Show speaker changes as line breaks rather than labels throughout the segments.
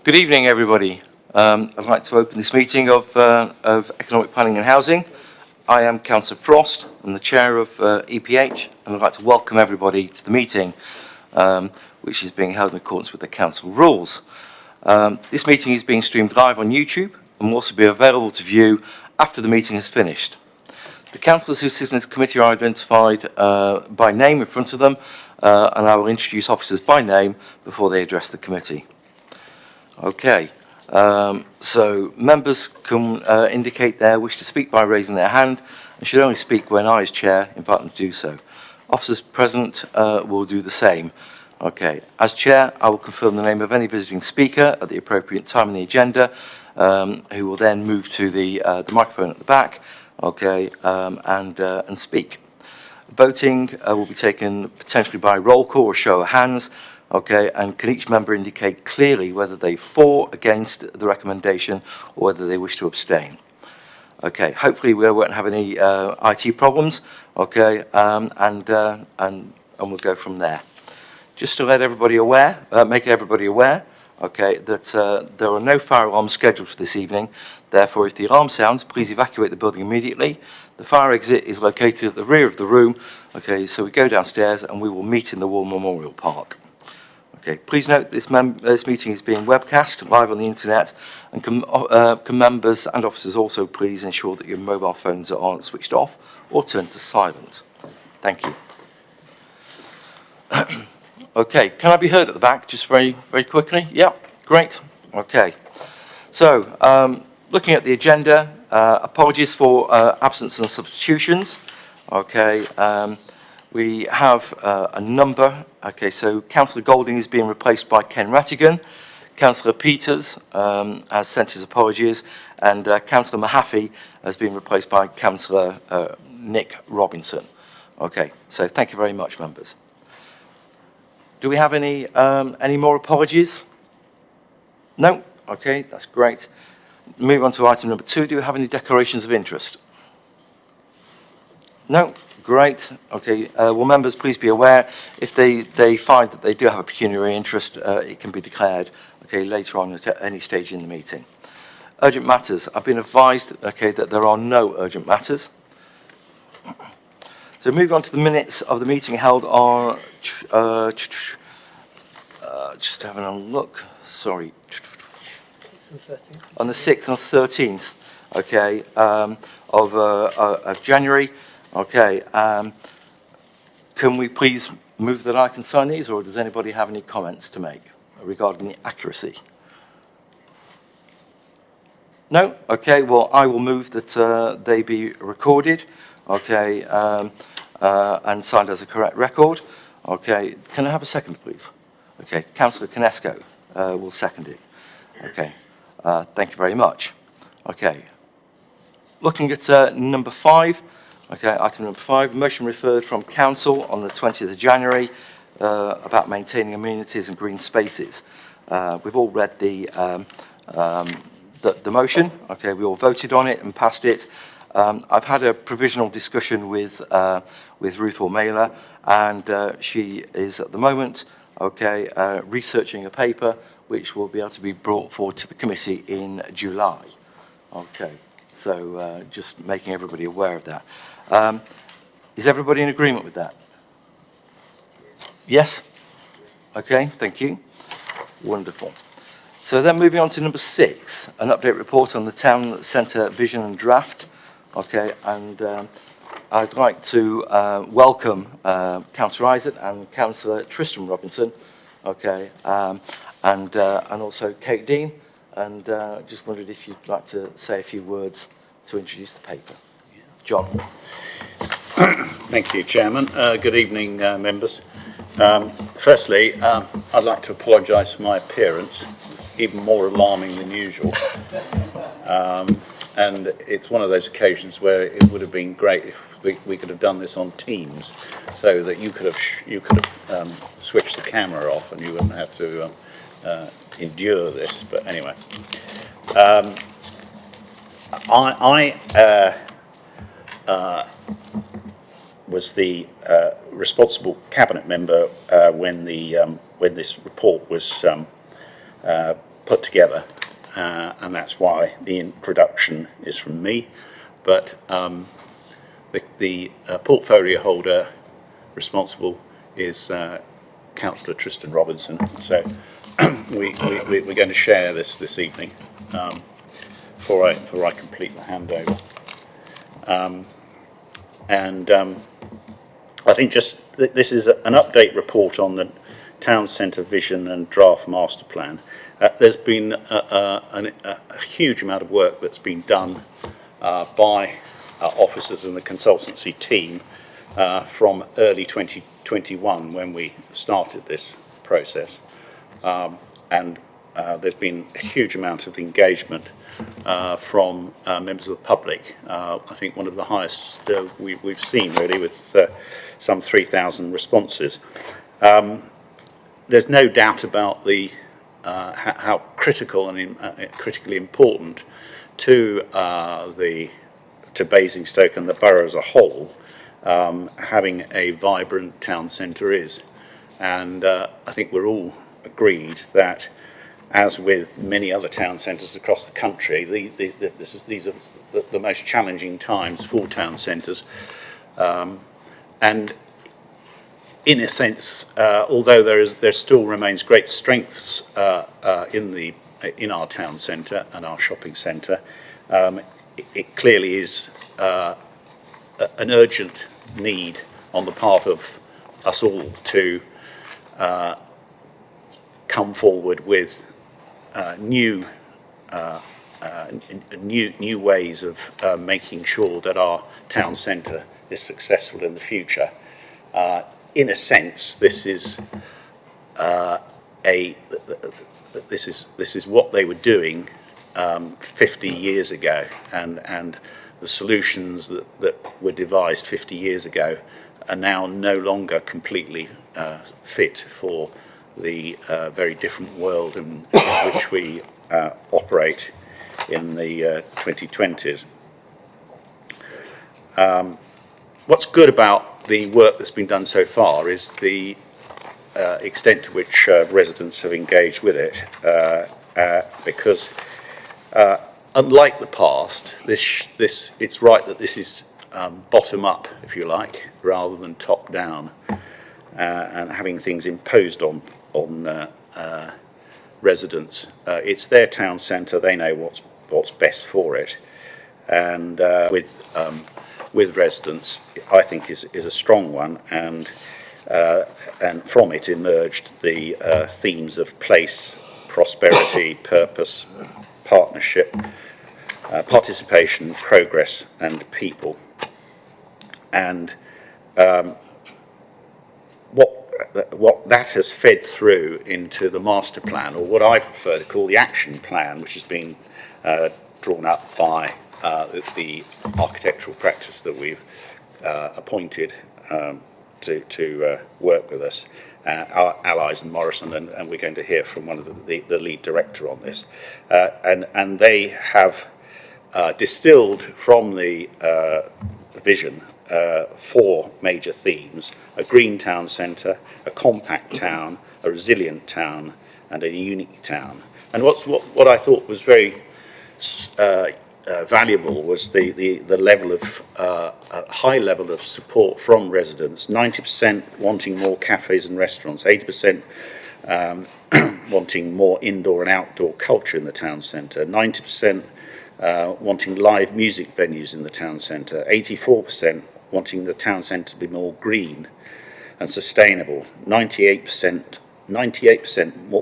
Good evening, everybody. I'd like to open this meeting of Economic Planning and Housing. I am Councillor Frost. I'm the chair of EPH, and I'd like to welcome everybody to the meeting, which is being held in accordance with the council rules. This meeting is being streamed live on YouTube and will also be available to view after the meeting has finished. The councillors who sit in this committee are identified by name in front of them, and I will introduce officers by name before they address the committee. Okay, so members can indicate their wish to speak by raising their hand and should only speak when I, as chair, invite them to do so. Officers present will do the same. Okay, as chair, I will confirm the name of any visiting speaker at the appropriate time in the agenda, who will then move to the microphone at the back, okay, and speak. Voting will be taken potentially by roll call or show of hands. Okay, and can each member indicate clearly whether they for, against the recommendation, or whether they wish to abstain? Okay, hopefully we won't have any IT problems. Okay, and we'll go from there. Just to let everybody aware, make everybody aware, okay, that there are no fire alarms scheduled for this evening. Therefore, if the alarm sounds, please evacuate the building immediately. The fire exit is located at the rear of the room. Okay, so we go downstairs and we will meet in the War Memorial Park. Okay, please note this meeting is being webcast live on the internet, and can members and officers also please ensure that your mobile phones are switched off or turned to silent. Thank you. Okay, can I be heard at the back just very quickly? Yeah, great. Okay, so looking at the agenda, apologies for absence and substitutions. Okay. We have a number. Okay, so Councillor Golding is being replaced by Ken Rattigan. Councillor Peters has sent his apologies, and Councillor Mahaffey has been replaced by Councillor Nick Robinson. Okay, so thank you very much, members. Do we have any more apologies? No? Okay, that's great. Move on to item number 2. Do we have any declarations of interest? No? Great. Okay. Will members please be aware, if they find that they do have a pecuniary interest, it can be declared, okay, later on at any stage in the meeting. Urgent matters. I've been advised, okay, that there are no urgent matters. So moving on to the minutes of the meeting held on, just having a look, sorry.
6th and 13th.
On the 6th and 13th, okay, of January. Okay, can we please move that I can sign these, or does anybody have any comments to make regarding the accuracy? No? Okay, well, I will move that they be recorded, okay, and signed as a correct record. Okay, can I have a second, please? Okay, Councillor Conesco will second it. Okay, thank you very much. Okay, looking at number 5. Okay, item number 5, motion referred from Council on the 20th of January about maintaining amenities and green spaces. We've all read the motion. Okay, we all voted on it and passed it. I've had a provisional discussion with Ruth O'Mailer, and she is at the moment, okay, researching a paper which will be able to be brought forward to the committee in July. Okay, so just making everybody aware of that. Is everybody in agreement with that? Yes? Okay, thank you. Wonderful. So then moving on to number 6, an update report on the town centre vision and draft. Okay, and I'd like to welcome Councillor Isaac and Councillor Tristan Robinson. Okay, and also Kate Dean. And just wondered if you'd like to say a few words to introduce the paper. John.
Thank you, Chairman. Good evening, members. Firstly, I'd like to apologise for my appearance. It's even more alarming than usual. And it's one of those occasions where it would have been great if we could have done this on Teams, so that you could have switched the camera off and you wouldn't have to endure this. But anyway, I was the responsible cabinet member when this report was put together, and that's why the introduction is from me. But the portfolio holder responsible is Councillor Tristan Robinson. So we're going to share this evening before I complete the handover. I think just this is an update report on the town centre vision and draft master plan. There's been a huge amount of work that's been done by officers and the consultancy team from early 2021 when we started this process, and there's been a huge amount of engagement from members of the public. I think one of the highest we've seen, really, with some 3,000 responses. There's no doubt about the how critical and critically important to Basingstoke and the borough as a whole having a vibrant town centre is, and I think we're all agreed that, as with many other town centres across the country, these are the most challenging times for town centres, and in a sense, although there still remains great strengths in our town centre and our shopping centre, it clearly is an urgent need on the part of us all to come forward with new ways of making sure that our town centre is successful in the future. In a sense, this is what they were doing 50 years ago, and the solutions that were devised 50 years ago are now no longer completely fit for the very different world in which we operate in the 2020s. What's good about the work that's been done so far is the extent to which residents have engaged with it, because unlike the past, it's right that this is bottom up, if you like, rather than top down, and having things imposed on residents. It's their town centre; they know what's best for it, and with residents, I think is a strong one, and from it emerged the themes of place, prosperity, purpose, partnership, participation, progress, and people. And what that has fed through into the master plan, or what I prefer to call the action plan, which has been drawn up by the architectural practice that we've appointed to work with us, our allies in Morrison, and we're going to hear from one of the lead director on this. And they have distilled from the vision 4 major themes: a green town centre, a compact town, a resilient town, and a unique town. And what I thought was very valuable was the level of high level of support from residents. 90% wanting more cafes and restaurants, 80% wanting more indoor and outdoor culture in the town centre, 90% wanting live music venues in the town centre, 84% wanting the town centre to be more green and sustainable, 98%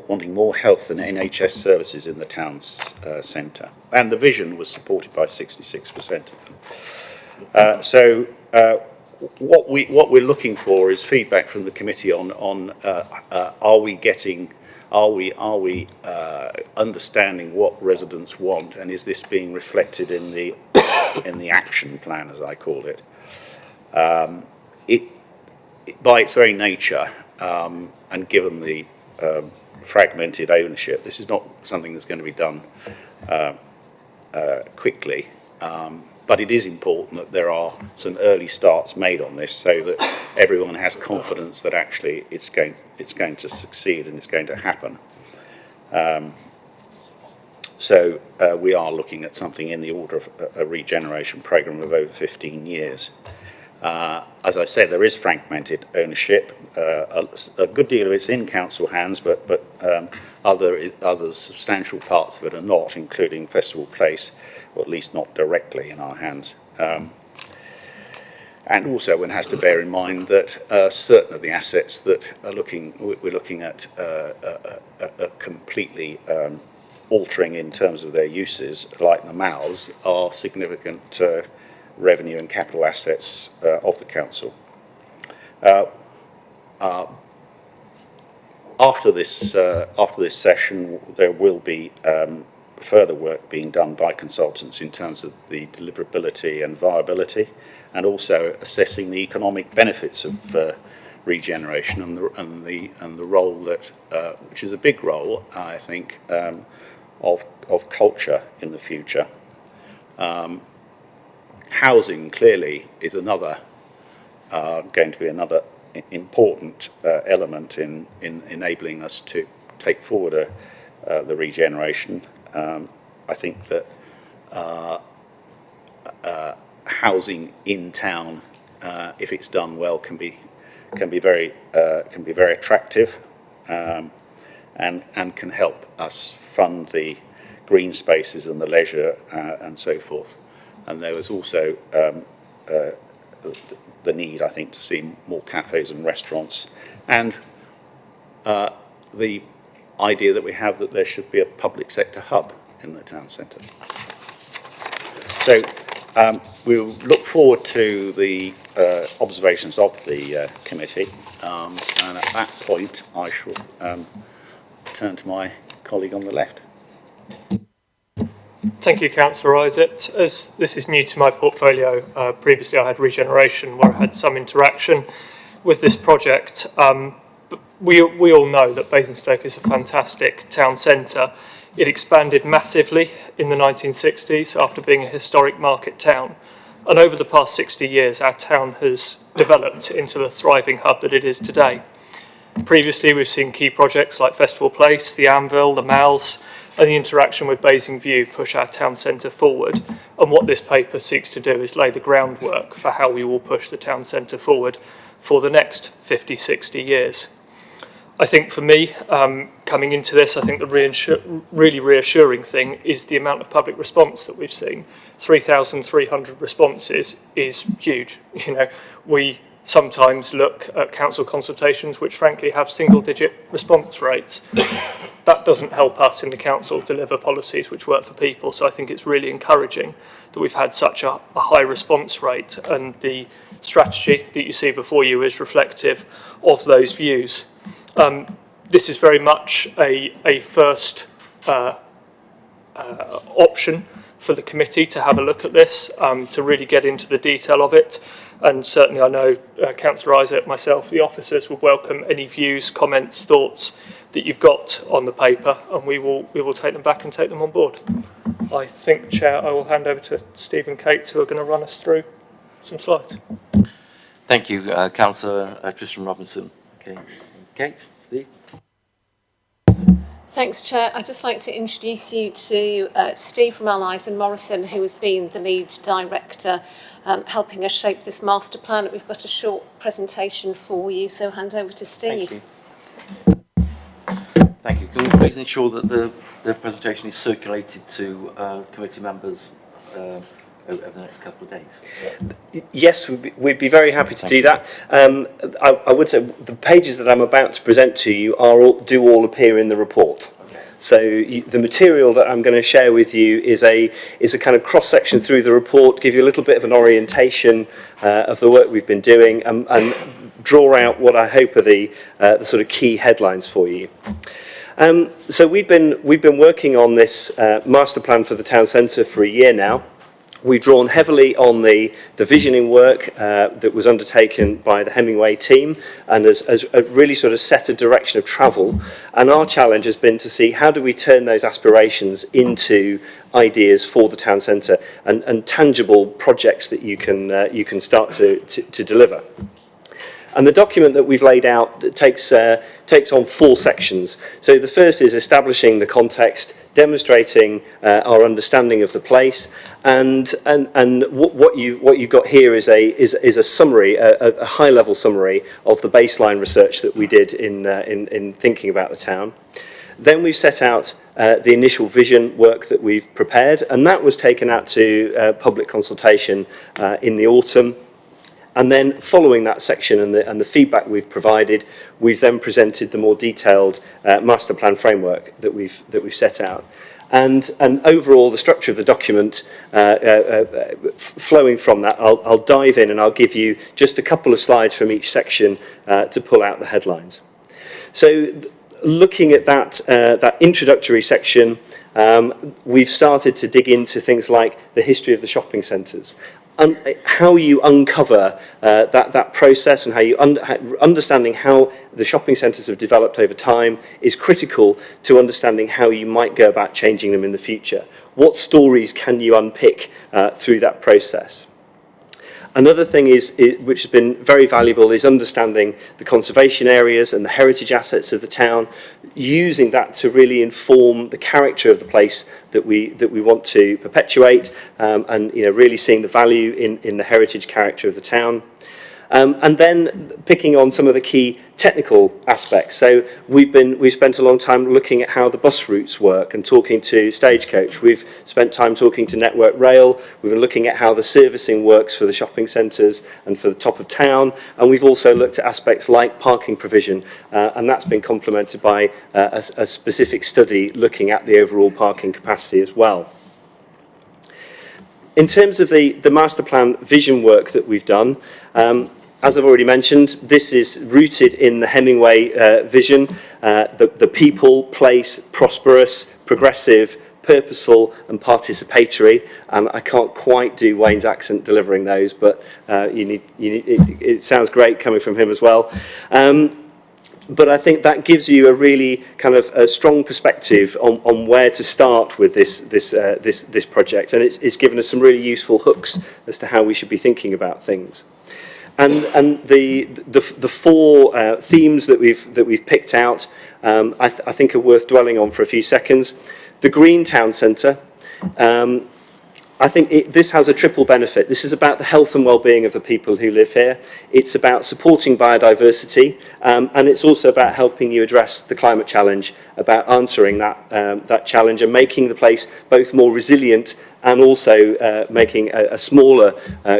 wanting more health and NHS services in the town centre. And the vision was supported by 66% of them. What we're looking for is feedback from the committee on are we understanding what residents want, and is this being reflected in the action plan, as I call it. It by its very nature, and given the fragmented ownership, this is not something that's going to be done quickly, but it is important that there are some early starts made on this, so that everyone has confidence that actually it's going to succeed and it's going to happen. So we are looking at something in the order of a regeneration programme of over 15 years. As I said, there is fragmented ownership. A good deal of it's in council hands, but other substantial parts of it are not, including Festival Place, or at least not directly in our hands. And also one has to bear in mind that certain of the assets that we're looking at completely altering in terms of their uses, like the mouths, are significant revenue and capital assets of the council. After this session, there will be further work being done by consultants in terms of the deliverability and viability, and also assessing the economic benefits of regeneration and the role that, which is a big role, I think, of culture in the future. Housing clearly is another going to be another important element in enabling us to take forward the regeneration. I think that housing in town, if it's done well, can be very attractive, and can help us fund the green spaces and the leisure and so forth. And there was also the need, I think, to see more cafes and restaurants, and the idea that we have that there should be a public sector hub in the town centre. So we'll look forward to the observations of the committee, and at that point I shall turn to my colleague on the left.
Thank you, Councillor Isaac. As this is new to my portfolio, previously I had regeneration where I had some interaction with this project. But we all know that Basingstoke is a fantastic town centre. It expanded massively in the 1960s after being a historic market town. And over the past 60 years, our town has developed into the thriving hub that it is today. Previously, we've seen key projects like Festival Place, the Anvil, the Malls, and the interaction with Basing View push our town centre forward. And what this paper seeks to do is lay the groundwork for how we will push the town centre forward for the next 50, 60 years. I think for me, coming into this, I think the really reassuring thing is the amount of public response that we've seen. 3,300 responses is huge. You know, we sometimes look at council consultations which frankly have single-digit response rates. That doesn't help us in the council deliver policies which work for people, so I think it's really encouraging that we've had such a high response rate, and the strategy that you see before you is reflective of those views. This is very much a first option for the committee to have a look at this, to really get into the detail of it. And certainly I know Councillor Isaac, myself, the officers would welcome any views, comments, thoughts that you've got on the paper, and we will take them back and take them on board. I think, Chair, I will hand over to Steve and Kate, who are going to run us through some slides.
Thank you, Councillor Tristram Robinson. Okay, Kate, Steve.
Thanks, Chair. I'd just like to introduce you to Steve from Allies & Morrison, who has been the lead director helping us shape this master plan. We've got a short presentation for you, so hand over to Steve.
Thank you. Thank you. Can we please ensure that the presentation is circulated to committee members over the next couple of days?
Yes, we'd be very happy to do that. I would say the pages that I'm about to present to you do all appear in the report. So the material that I'm going to share with you is a kind of cross-section through the report, give you a little bit of an orientation of the work we've been doing, and draw out what I hope are the sort of key headlines for you. So we've been working on this master plan for the town centre for a year now. We've drawn heavily on the visioning work that was undertaken by the Hemingway team, and has really sort of set a direction of travel. And our challenge has been to see how do we turn those aspirations into ideas for the town centre and tangible projects that you can start to deliver. And the document that we've laid out takes on 4 sections. So the first is establishing the context, demonstrating our understanding of the place, and what you've got here is a summary, a high-level summary of the baseline research that we did in thinking about the town. Then we've set out the initial vision work that we've prepared, and that was taken out to public consultation in the autumn. And then following that section and the feedback we've provided, we've then presented the more detailed master plan framework that we've set out. And overall, the structure of the document, flowing from that, I'll dive in and I'll give you just a couple of slides from each section to pull out the headlines. So looking at that introductory section, we've started to dig into things like the history of the shopping centres. How you uncover that process and how you understanding how the shopping centres have developed over time is critical to understanding how you might go about changing them in the future. What stories can you unpick through that process? Another thing which has been very valuable is understanding the conservation areas and the heritage assets of the town, using that to really inform the character of the place that we want to perpetuate, and really seeing the value in the heritage character of the town. And then picking on some of the key technical aspects. So we've spent a long time looking at how the bus routes work and talking to Stagecoach. We've spent time talking to Network Rail. We've been looking at how the servicing works for the shopping centres and for the top of town. And we've also looked at aspects like parking provision, and that's been complemented by a specific study looking at the overall parking capacity as well. In terms of the master plan vision work that we've done, as I've already mentioned, this is rooted in the Hemingway vision, the people, place, prosperous, progressive, purposeful and participatory. And I can't quite do Wayne's accent delivering those, but it sounds great coming from him as well. But I think that gives you a really kind of a strong perspective on where to start with this project, and it's given us some really useful hooks as to how we should be thinking about things. And the 4 themes that we've picked out, I think are worth dwelling on for a few seconds. The Green Town Centre. I think this has a triple benefit. This is about the health and well-being of the people who live here. It's about supporting biodiversity, and it's also about helping you address the climate challenge, about answering that challenge and making the place both more resilient and also making a smaller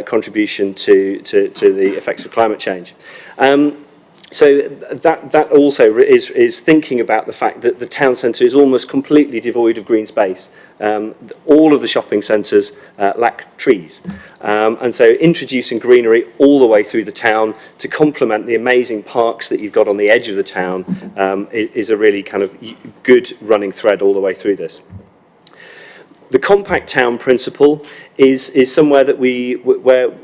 contribution to the effects of climate change. So that also is thinking about the fact that the town centre is almost completely devoid of green space. All of the shopping centres lack trees. And so introducing greenery all the way through the town to complement the amazing parks that you've got on the edge of the town is a really kind of good running thread all the way through this. The compact town principle is somewhere that where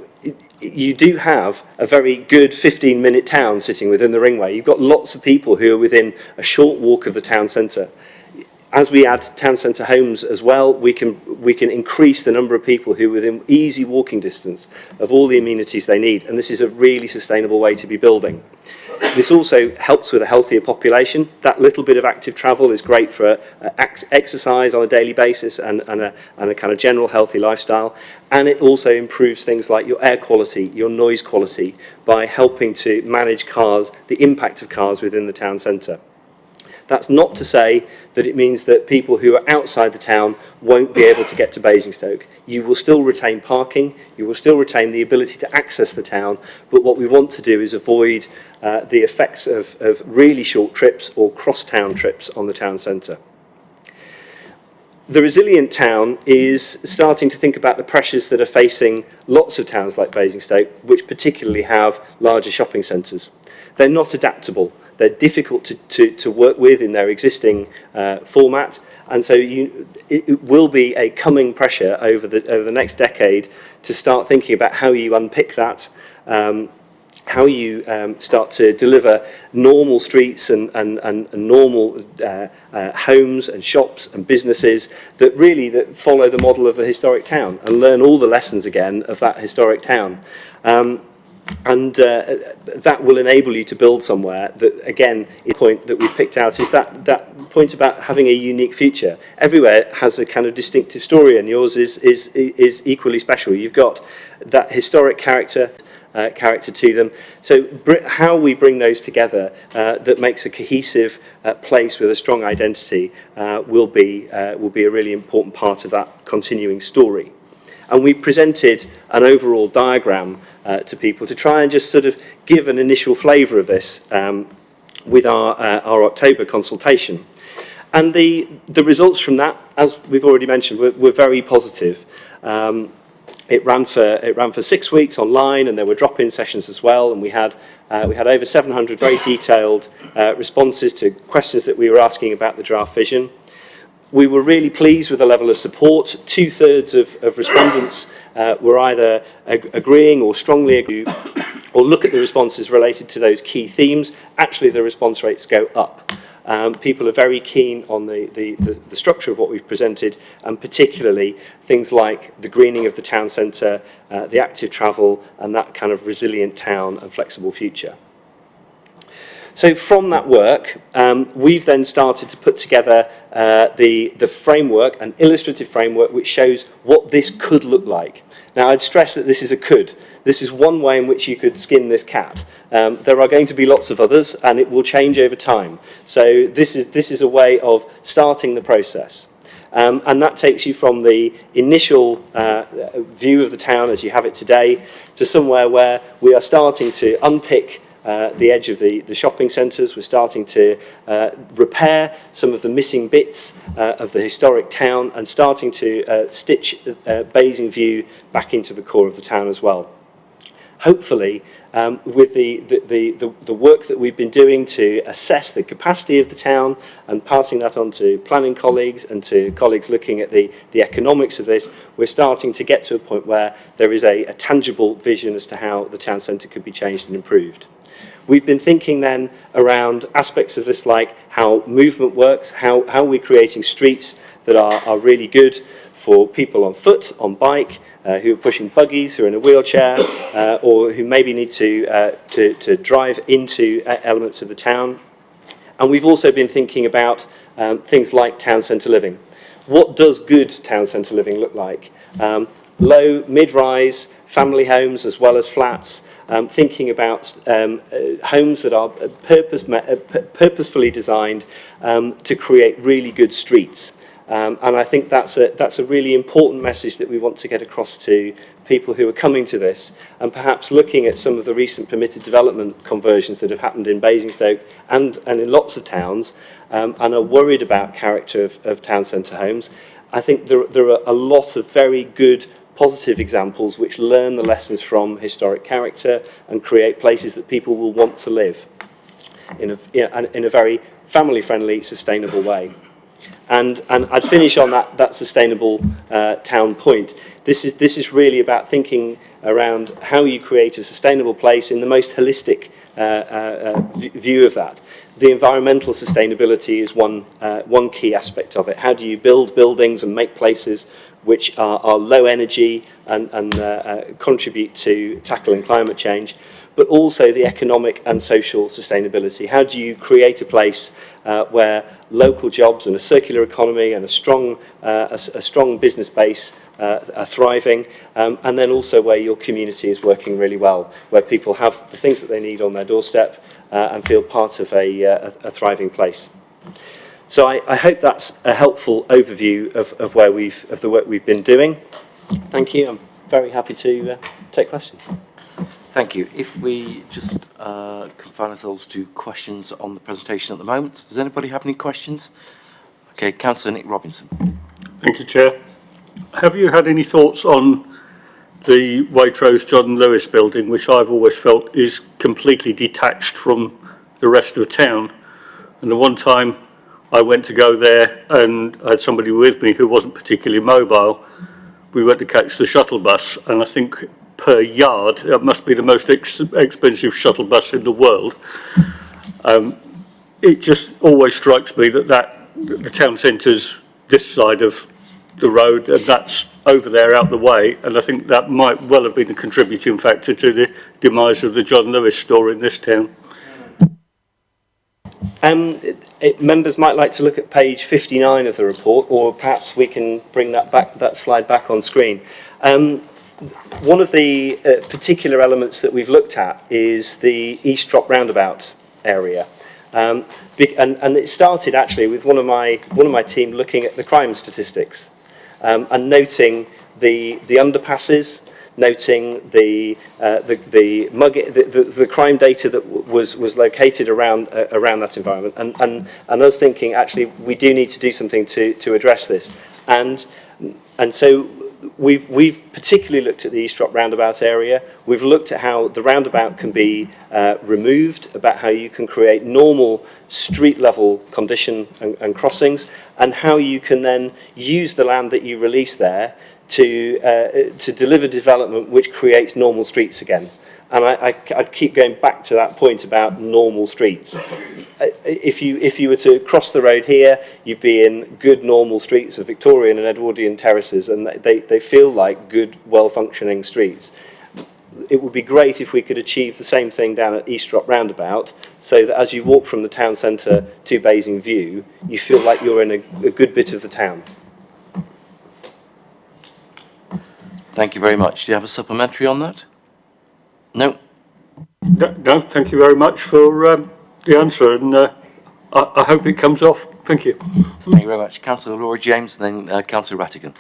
you do have a very good 15-minute town sitting within the ringway. You've got lots of people who are within a short walk of the town centre. As we add town centre homes as well, we can increase the number of people who are within easy walking distance of all the amenities they need, and this is a really sustainable way to be building. This also helps with a healthier population. That little bit of active travel is great for exercise on a daily basis and a kind of general healthy lifestyle. And it also improves things like your air quality, your noise quality, by helping to manage cars, the impact of cars within the town centre. That's not to say that it means that people who are outside the town won't be able to get to Basingstoke. You will still retain parking, you will still retain the ability to access the town, but what we want to do is avoid the effects of really short trips or cross-town trips on the town centre. The resilient town is starting to think about the pressures that are facing lots of towns like Basingstoke, which particularly have larger shopping centres. They're not adaptable. They're difficult to work with in their existing format, and so it will be a coming pressure over the next decade to start thinking about how you unpick that, how you start to deliver normal streets and normal homes and shops and businesses that follow the model of the historic town and learn all the lessons again of that historic town. And that will enable you to build somewhere that, again, the point that we picked out is that point about having a unique feature. Everywhere has a kind of distinctive story, and yours is equally special. You've got that historic character to them. So how we bring those together that makes a cohesive place with a strong identity will be a really important part of that continuing story. And we presented an overall diagram to people to try and just sort of give an initial flavour of this with our October consultation. And the results from that, as we've already mentioned, were very positive. It ran for 6 weeks online, and there were drop-in sessions as well. And we had over 700 very detailed responses to questions that we were asking about the draft vision. We were really pleased with the level of support. 2/3 of respondents were either agreeing or strongly agree, or look at the responses related to those key themes. Actually, the response rates go up. People are very keen on the structure of what we've presented, and particularly things like the greening of the town centre, the active travel, and that kind of resilient town and flexible future. So from that work, we've then started to put together the framework, an illustrative framework, which shows what this could look like. Now, I'd stress that this is a could. This is one way in which you could skin this cat. There are going to be lots of others, and it will change over time. So this is a way of starting the process. And that takes you from the initial view of the town as you have it today to somewhere where we are starting to unpick the edge of the shopping centres. We're starting to repair some of the missing bits of the historic town and starting to stitch Basing View back into the core of the town as well. Hopefully, with the work that we've been doing to assess the capacity of the town and passing that on to planning colleagues and to colleagues looking at the economics of this, we're starting to get to a point where there is a tangible vision as to how the town centre could be changed and improved. We've been thinking then around aspects of this, like how movement works, how we're creating streets that are really good for people on foot, on bike, who are pushing buggies, who are in a wheelchair, or who maybe need to drive into elements of the town. And we've also been thinking about things like town centre living. What does good town centre living look like? Low, mid-rise, family homes as well as flats, thinking about homes that are purposefully designed to create really good streets. And I think that's a really important message that we want to get across to people who are coming to this, and perhaps looking at some of the recent permitted development conversions that have happened in Basingstoke and in lots of towns, and are worried about character of town centre homes. I think there are a lot of very good positive examples which learn the lessons from historic character and create places that people will want to live in a very family-friendly, sustainable way. And I'd finish on that sustainable town point. This is really about thinking around how you create a sustainable place in the most holistic view of that. The environmental sustainability is one key aspect of it. How do you build buildings and make places which are low energy and contribute to tackling climate change, but also the economic and social sustainability. How do you create a place where local jobs and a circular economy and a strong business base are thriving, and then also where your community is working really well, where people have the things that they need on their doorstep and feel part of a thriving place. So I hope that's a helpful overview of the work we've been doing. Thank you. I'm very happy to take questions.
Thank you. If we just confine ourselves to questions on the presentation at the moment. Does anybody have any questions? Okay, Councillor Nick Robinson.
Thank you, Chair. Have you had any thoughts on the Waitrose John Lewis building, which I've always felt is completely detached from the rest of town? And the one time I went to go there and I had somebody with me who wasn't particularly mobile, we went to catch the shuttle bus, and I think per yard, it must be the most expensive shuttle bus in the world. It just always strikes me that the town centre's this side of the road, and that's over there out the way, and I think that might well have been a contributing factor to the demise of the John Lewis store in this town.
Members might like to look at page 59 of the report, or perhaps we can bring that slide back on screen. One of the particular elements that we've looked at is the East Drop Roundabout area. And it started actually with one of my team looking at the crime statistics and noting the underpasses, noting the crime data that was located around that environment, and us thinking actually we do need to do something to address this, and so we've particularly looked at the East Drop Roundabout area. We've looked at how the roundabout can be removed, about how you can create normal street level condition and crossings, and how you can then use the land that you release there to deliver development which creates normal streets again. And I'd keep going back to that point about normal streets. If you were to cross the road here, you'd be in good normal streets of Victorian and Edwardian terraces, and they feel like good, well-functioning streets. It would be great if we could achieve the same thing down at East Drop Roundabout, so that as you walk from the town centre to Basing View, you feel like you're in a good bit of the town.
Thank you very much. Do you have a supplementary on that? No?
No, thank you very much for the answer, and I hope it comes off. Thank you.
Thank you very much. Councillor Laura James, and then Councillor Rattigan.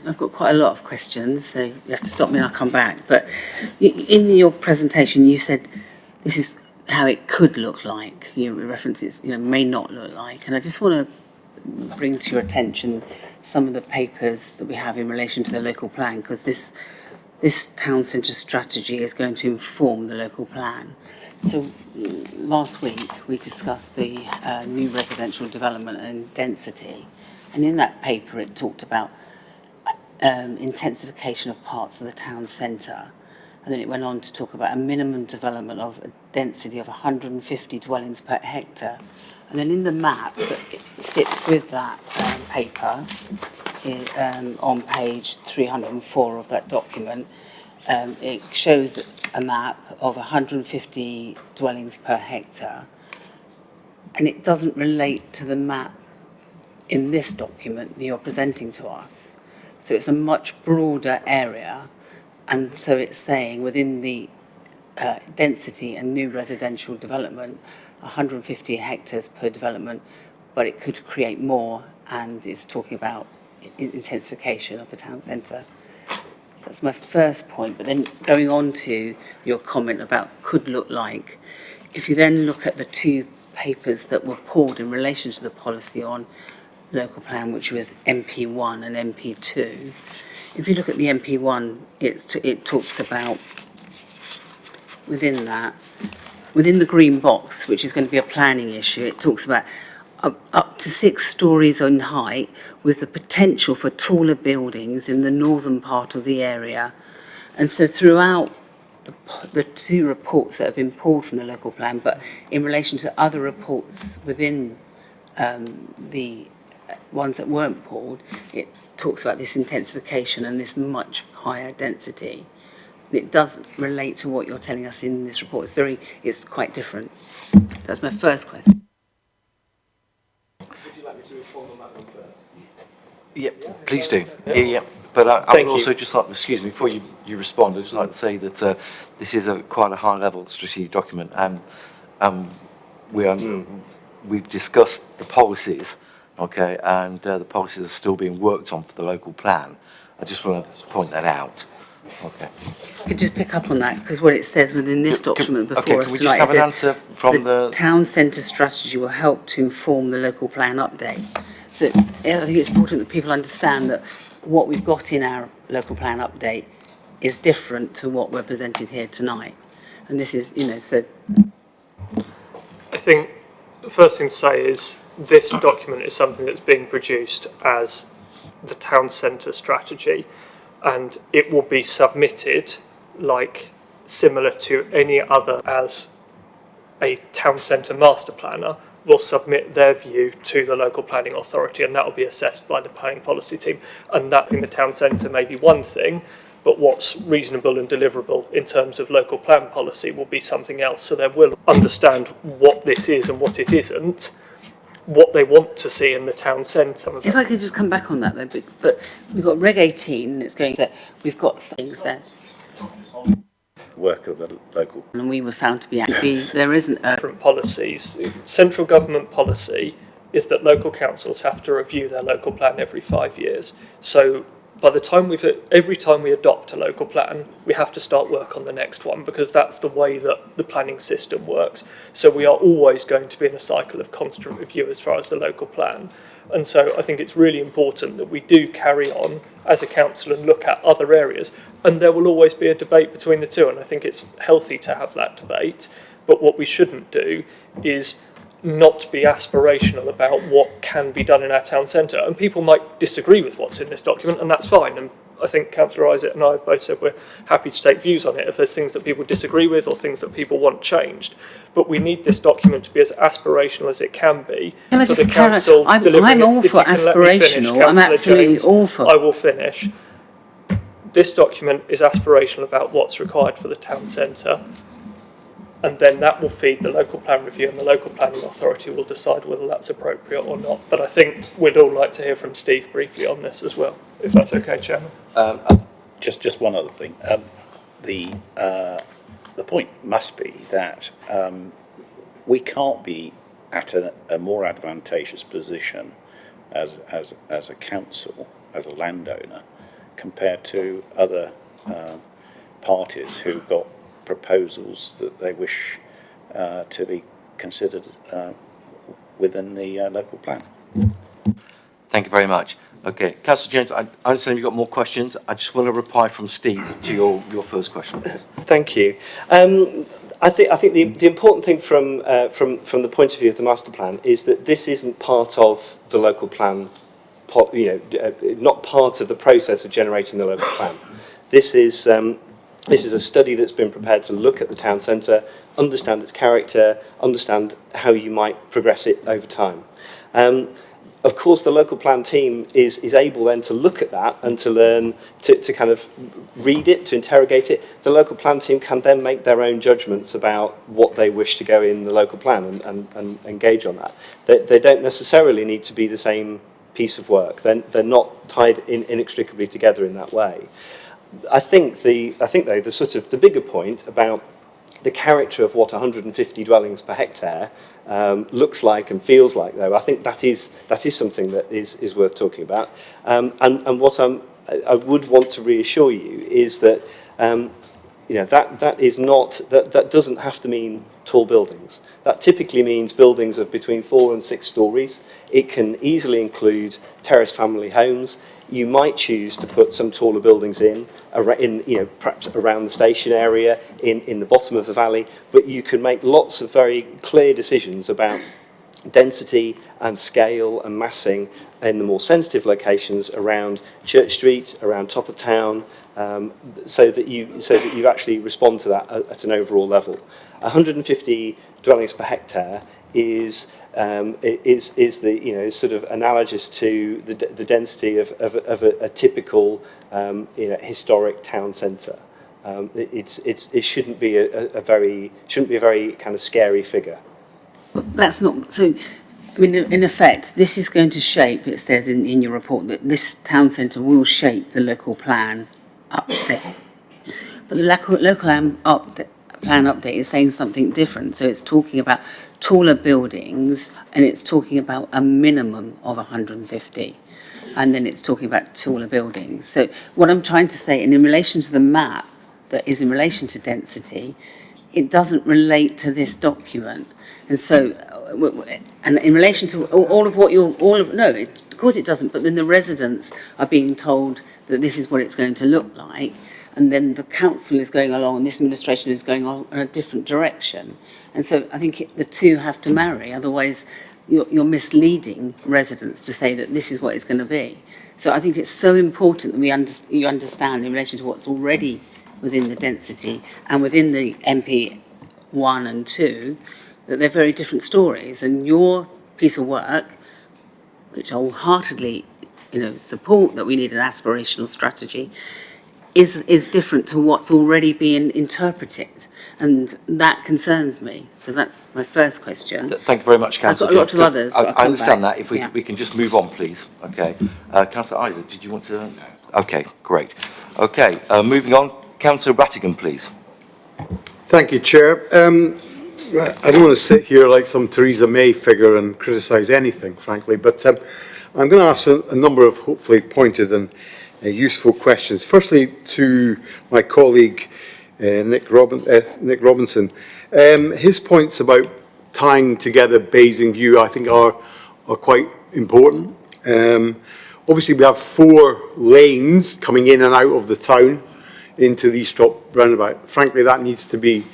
I've got quite a lot of questions, so you have to stop me and I'll come back. But in your presentation, you said this is how it could look like. You references, may not look like. And I just want to bring to your attention some of the papers that we have in relation to the local plan, because this town centre strategy is going to inform the local plan. So last week we discussed the new residential development and density, and in that paper it talked about intensification of parts of the town centre, and then it went on to talk about a minimum development of a density of 150 dwellings per hectare. And then in the map that sits with that paper, on page 304 of that document, it shows a map of 150 dwellings per hectare, and it doesn't relate to the map in this document that you're presenting to us. So it's a much broader area, and so it's saying within the density and new residential development, 150 hectares per development, but it could create more, and it's talking about intensification of the town centre. So that's my first point. But then going on to your comment about could look like, if you then look at the two papers that were pulled in relation to the policy on local plan, which was MP1 and MP2, if you look at the MP1, it talks about within the green box, which is going to be a planning issue, it talks about up to 6 stories in height with the potential for taller buildings in the northern part of the area. And so throughout the two reports that have been pulled from the local plan, but in relation to other reports within the ones that weren't pulled, it talks about this intensification and this much higher density. It doesn't relate to what you're telling us in this report. It's quite different. That's my first question.
Would you like me to respond on that one first?
Yeah, please do. Yeah. But I would also
you.
just like, excuse me, before you respond, I'd just like to say that this is quite a high-level strategic document, and we've discussed the policies, okay, and the policies are still being worked on for the local plan. I just want to point that out. Okay.
I could just pick up on that, because what it says within this document before us
can we just have an answer from
the town centre strategy will help to inform the local plan update. So I think it's important that people understand that what we've got in our local plan update is different to what we're presenting here tonight. And this is, so...
I think the first thing to say is this document is something that's being produced as the town centre strategy, and it will be submitted similar to any other as a town centre master planner will submit their view to the local planning authority, and that will be assessed by the planning policy team. And that in the town centre may be one thing, but what's reasonable and deliverable in terms of local plan policy will be something else. So they will understand what this is and what it isn't, what they want to see in the town centre.
If I could just come back on that though, but we've got Reg 18 that's going there, we've got things there,
Work of the local.
and we were found to be actually, there isn't a,
Different policies. Central government policy is that local councils have to review their local plan every 5 years. So by the time every time we adopt a local plan, we have to start work on the next one, because that's the way that the planning system works. So we are always going to be in a cycle of constant review as far as the local plan. And so I think it's really important that we do carry on as a council and look at other areas. And there will always be a debate between the two, and I think it's healthy to have that debate. But what we shouldn't do is not be aspirational about what can be done in our town centre. And people might disagree with what's in this document, and that's fine. And I think Councillor Isaac and I have both said we're happy to take views on it if there's things that people disagree with or things that people want changed. But we need this document to be as aspirational as it can be.
can I
for
just
the council
I'm
delivering
all
it. If
for
you can let me finish,
aspirational, I'm
Councillor
absolutely
James,
all for.
I will finish. This document is aspirational about what's required for the town centre, and then that will feed the local plan review, and the local planning authority will decide whether that's appropriate or not. But I think we'd all like to hear from Steve briefly on this as well, if that's okay, Chairman.
Just one other thing. The point must be that we can't be at a more advantageous position as a council, as a landowner, compared to other parties who've got proposals that they wish to be considered within the local plan.
Thank you very much. Okay, Councillor James, I understand you've got more questions. I just want a reply from Steve to your first question, please.
Thank you. I think the important thing from the point of view of the master plan is that this isn't part of the local plan, not part of the process of generating the local plan. This is a study that's been prepared to look at the town centre, understand its character, understand how you might progress it over time. Of course, the local plan team is able then to look at that and to learn, to kind of read it, to interrogate it. The local plan team can then make their own judgments about what they wish to go in the local plan and engage on that. They don't necessarily need to be the same piece of work. They're not tied inextricably together in that way. I think though the sort of the bigger point about the character of what 150 dwellings per hectare looks like and feels like, though, I think that is something that is worth talking about. And what I would want to reassure you is that that is not that doesn't have to mean tall buildings. That typically means buildings of between 4 and 6 stories. It can easily include terrace family homes. You might choose to put some taller buildings in perhaps around the station area, in the bottom of the valley, but you can make lots of very clear decisions about density and scale and massing in the more sensitive locations around Church Street, around top of town, so that you actually respond to that at an overall level. 150 dwellings per hectare is the sort of analogous to the density of a typical historic town centre. It shouldn't be a very kind of scary figure.
That's not so. I mean, in effect, this is going to shape. It says in your report that this town centre will shape the local plan update. But the local plan update is saying something different. So it's talking about taller buildings, and it's talking about a minimum of 150, and then it's talking about taller buildings. So what I'm trying to say, and in relation to the map that is in relation to density, it doesn't relate to this document. And so, and in relation to all of what of course it doesn't, but then the residents are being told that this is what it's going to look like, and then the council is going along and this administration is going on in a different direction. And so I think the two have to marry, otherwise you're misleading residents to say that this is what it's going to be. So I think it's so important that you understand in relation to what's already within the density and within the MP 1 and 2, that they're very different stories, and your piece of work, which I wholeheartedly, support, that we need an aspirational strategy, is different to what's already being interpreted, and that concerns me. So that's my first question.
Thank you very much, Councillor.
I've got lots of others, but I'll
I
come
understand
back.
that. If we,
Yeah.
we can just move on, please. Okay. Councillor Isaac, did you want to? Okay, great. Okay, moving on. Councillor Rattigan, please.
Thank you, Chair. I don't want to sit here like some Theresa May figure and criticise anything, frankly, but I'm going to ask a number of hopefully pointed and useful questions. Firstly, to my colleague Nick Robinson, his points about tying together Basingview, I think, are quite important. Obviously, we have 4 lanes coming in and out of the town into the Eastop Roundabout. Frankly, that needs to be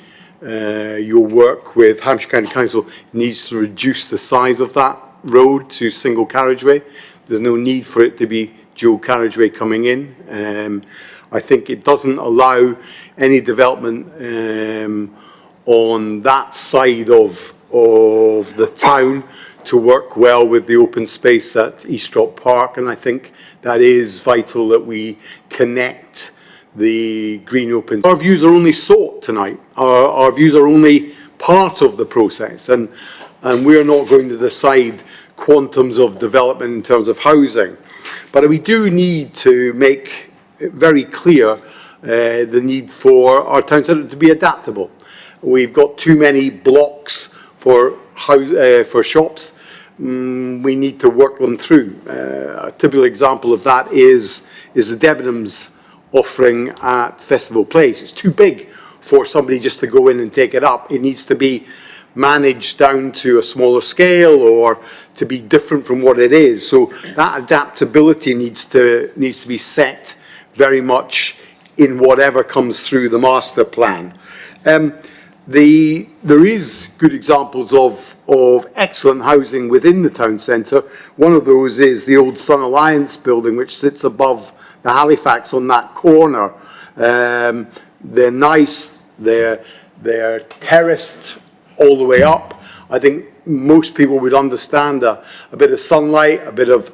your work with Hampshire County Council needs to reduce the size of that road to single carriageway. There's no need for it to be dual carriageway coming in. I think it doesn't allow any development on that side of the town to work well with the open space at Eastop Park, and I think that is vital that we connect the green open. Our views are only sought tonight. Our views are only part of the process, and we're not going to decide quantums of development in terms of housing. But we do need to make it very clear the need for our town centre to be adaptable. We've got too many blocks for shops. We need to work them through. A typical example of that is the Debenhams offering at Festival Place. It's too big for somebody just to go in and take it up. It needs to be managed down to a smaller scale or to be different from what it is. So that adaptability needs to be set very much in whatever comes through the master plan. There is good examples of excellent housing within the town centre. One of those is the old Sun Alliance building, which sits above the Halifax on that corner. They're nice, they're terraced all the way up. I think most people would understand a bit of sunlight, a bit of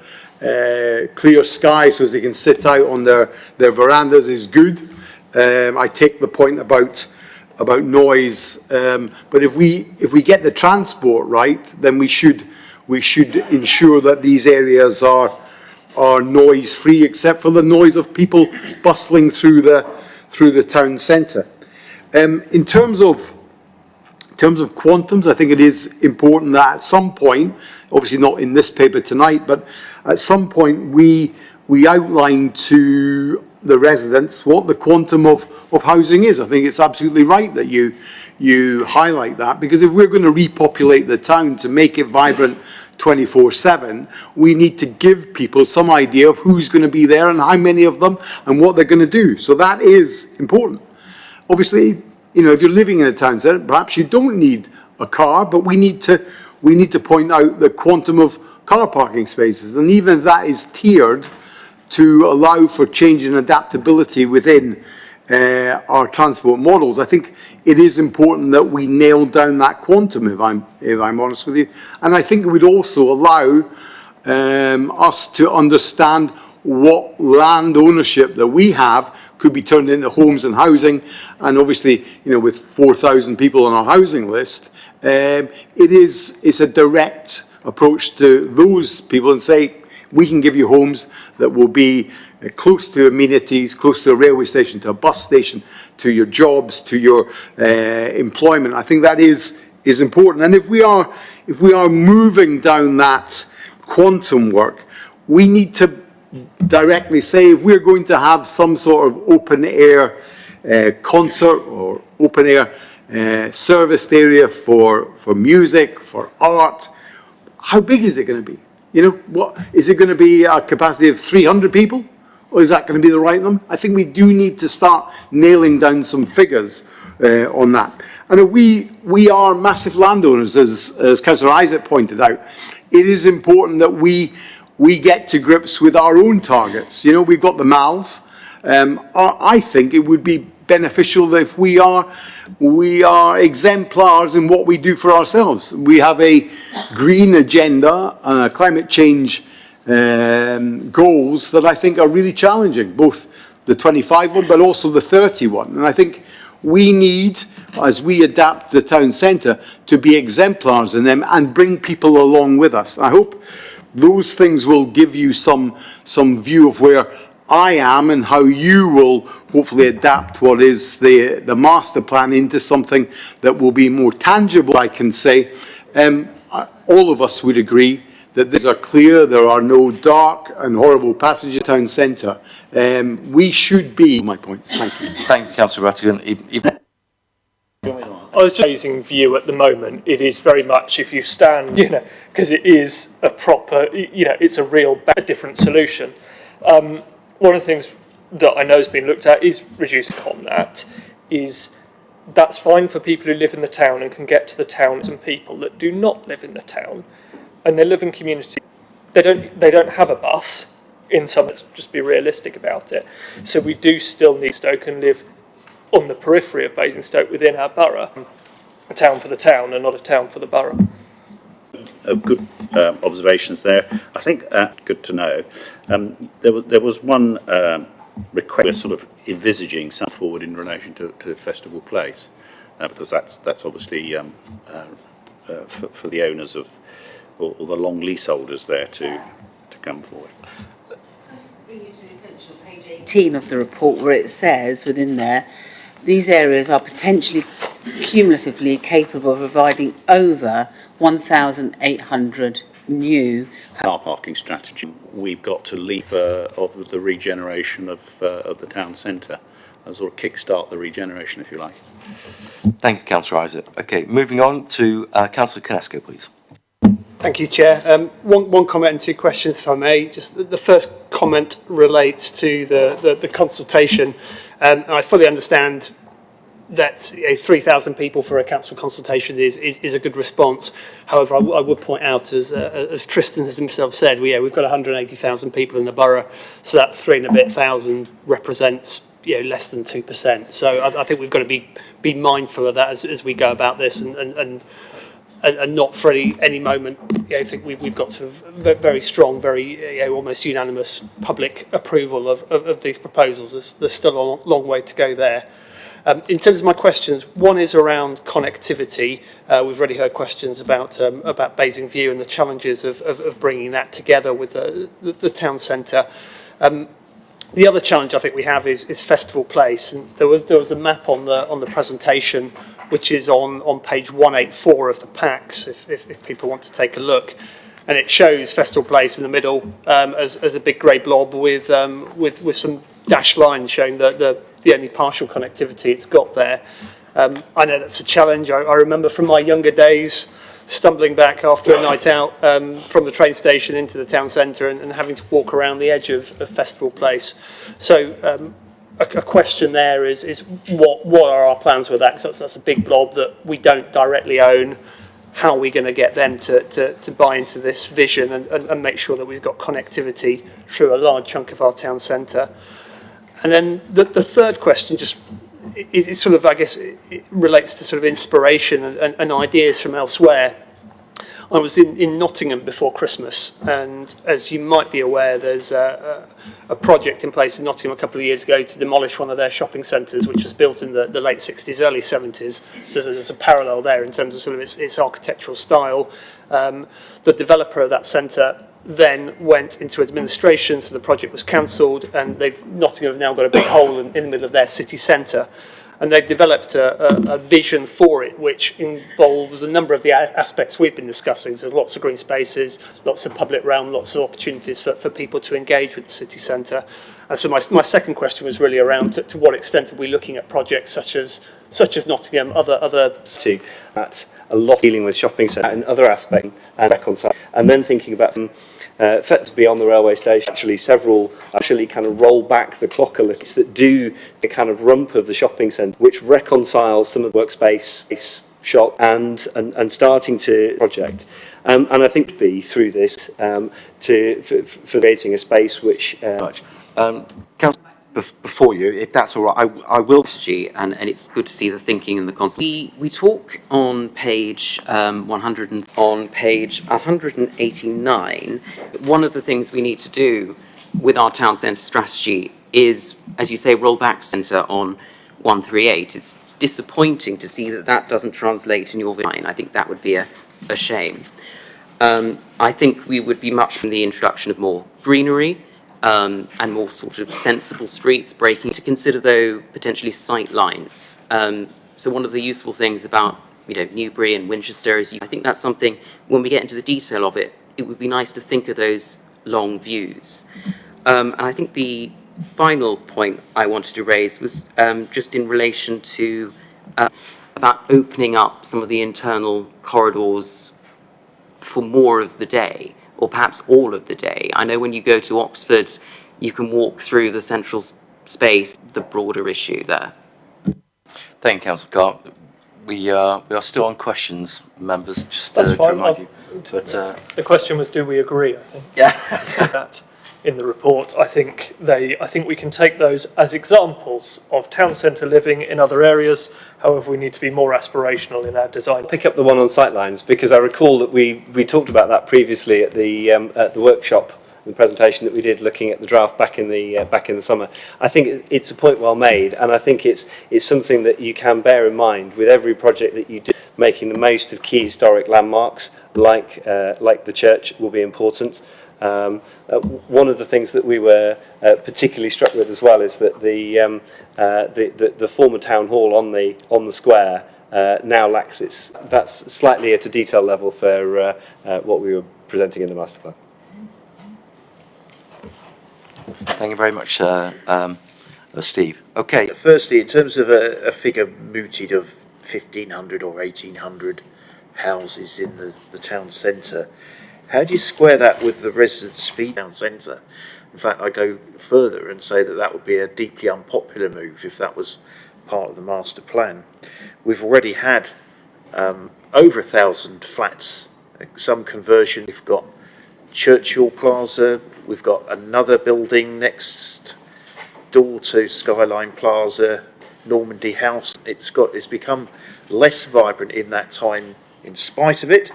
clear sky so as they can sit out on their verandas is good. I take the point about noise, but if we get the transport right, then we should ensure that these areas are noise free, except for the noise of people bustling through the town centre. In terms of quantums, I think it is important that at some point, obviously not in this paper tonight, but at some point we outline to the residents what the quantum of housing is. I think it's absolutely right that you highlight that, because if we're going to repopulate the town to make it vibrant 24/7, we need to give people some idea of who's going to be there and how many of them and what they're going to do. So that is important. Obviously, if you're living in a town centre, perhaps you don't need a car, but we need to point out the quantum of car parking spaces, and even if that is tiered to allow for change and adaptability within our transport models, I think it is important that we nail down that quantum, if I'm honest with you. And I think it would also allow us to understand what land ownership that we have could be turned into homes and housing. And obviously, with 4,000 people on our housing list, it's a direct approach to those people and say, we can give you homes that will be close to amenities, close to a railway station, to a bus station, to your jobs, to your employment. I think that is important. And if we are moving down that quantum work, we need to directly say, if we're going to have some sort of open air concert or open air serviced area for music, for art, how big is it going to be? What is it going to be? A capacity of 300 people? Or is that going to be the right number? I think we do need to start nailing down some figures on that. And we are massive landowners, as Councillor Isaac pointed out. It is important that we get to grips with our own targets. We've got the MALs. I think it would be beneficial if we are exemplars in what we do for ourselves. We have a green agenda and a climate change goals that I think are really challenging, both the 25 one but also the 30 one. And I think we need, as we adapt the town centre, to be exemplars in them and bring people along with us. I hope those things will give you some view of where I am and how you will hopefully adapt what is the master plan into something that will be more tangible, I can say. All of us would agree that these are clear, there are no dark and horrible passages in town centre. We should be, my points, thank you.
Thank you, Councillor Rattigan.
I was just raising view at the moment. It is very much if you stand, because it is a proper, it's a real different solution. One of the things that I know has been looked at is reducing on that. That's fine for people who live in the town and can get to the town, and people that do not live in the town and they live in community. They don't have a bus in some. Let's just be realistic about it. So we do still need Stoke and live on the periphery of Basingstoke within our borough, a town for the town and not a town for the borough.
Good observations there. I think good to know. There was one request, sort of envisaging some forward in relation to Festival Place, because that's obviously for the owners of or the long leaseholders there to come forward.
I just bring you to the attention of page 18 of the report, where it says within there, these areas are potentially cumulatively capable of providing over 1,800 new
Car parking strategy. We've got to leave of the regeneration of the town centre, sort of kick-start the regeneration, if you like.
Thank you, Councillor Isaac. Okay, moving on to Councillor Canesco, please.
Thank you, Chair. One comment and two questions, if I may. Just the first comment relates to the consultation. I fully understand that 3,000 people for a council consultation is a good response. However, I would point out, as Tristan has himself said, we've got 180,000 people in the borough, so that 3,500 represents less than 2%. So I think we've got to be mindful of that as we go about this, and not for any moment. I think we've got sort of very strong, very almost unanimous public approval of these proposals. There's still a long way to go there. In terms of my questions, one is around connectivity. We've already heard questions about Basing View and the challenges of bringing that together with the town centre. The other challenge I think we have is Festival Place. And there was a map on the presentation, which is on page 184 of the packs, if people want to take a look. And it shows Festival Place in the middle as a big grey blob with some dashed lines showing the only partial connectivity it's got there. I know that's a challenge. I remember from my younger days stumbling back after a night out from the train station into the town centre and having to walk around the edge of Festival Place. So a question there is what are our plans with that? Because that's a big blob that we don't directly own. How are we going to get them to buy into this vision and make sure that we've got connectivity through a large chunk of our town centre? And then the third question just is sort of, I guess, it relates to sort of inspiration and ideas from elsewhere. I was in Nottingham before Christmas, and as you might be aware, there's a project in place in Nottingham a couple of years ago to demolish one of their shopping centres, which was built in the late 60s, early 70s. So there's a parallel there in terms of sort of its architectural style. The developer of that centre then went into administration, so the project was cancelled, and Nottingham have now got a big hole in the middle of their city centre. And they've developed a vision for it, which involves a number of the aspects we've been discussing. So there's lots of green spaces, lots of public realm, lots of opportunities for people to engage with the city centre. And so my second question was really around to what extent are we looking at projects such as Nottingham, other
to that a lot dealing with shopping centre and other aspects and reconcile, and then thinking about beyond the railway station, several kind of roll back the clock a little, that do the kind of rump of the shopping centre, which reconciles some of the workspace, shop, and starting to project. And I think to be through this for creating a space which.
Councillor before you, if that's all right, I will.
Strategy, and it's good to see the thinking and the concept. We talk on page 189. One of the things we need to do with our town centre strategy is, as you say, roll back centre on 138. It's disappointing to see that that doesn't translate in your line. I think that would be a shame. I think we would be much in the introduction of more greenery, and more sort of sensible streets breaking. To consider, though, potentially sight lines. So one of the useful things about, Newbury and Winchester is I think that's something, when we get into the detail of it, it would be nice to think of those long views. And I think the final point I wanted to raise was just in relation to about opening up some of the internal corridors for more of the day, or perhaps all of the day. I know when you go to Oxford, you can walk through the central space, the broader issue there.
Thank you, Councillor Carr. We are still on questions, members, just
That's
to
fine.
remind you. But,
The question was, do we agree, I think?
yeah.
That in the report, I think we can take those as examples of town centre living in other areas. However, we need to be more aspirational in our design.
Pick up the one on sightlines, because I recall that we talked about that previously at the workshop, the presentation that we did looking at the draft back in the summer. I think it's a point well made, and I think it's something that you can bear in mind with every project that you do. Making the most of key historic landmarks like the church will be important. One of the things that we were particularly struck with as well is that the former town hall on the square now lacks its. That's slightly at a detail level for what we were presenting in the master plan.
Thank you very much, Steve. Okay.
Firstly, in terms of a figure mooted of 1,500 or 1,800 houses in the town centre, how do you square that with the residents' fee town centre? In fact, I go further and say that would be a deeply unpopular move if that was part of the master plan. We've already had over 1,000 flats, some conversion. We've got Churchill Plaza, we've got another building next door to Skyline Plaza, Normandy House. It's become less vibrant in that time in spite of it.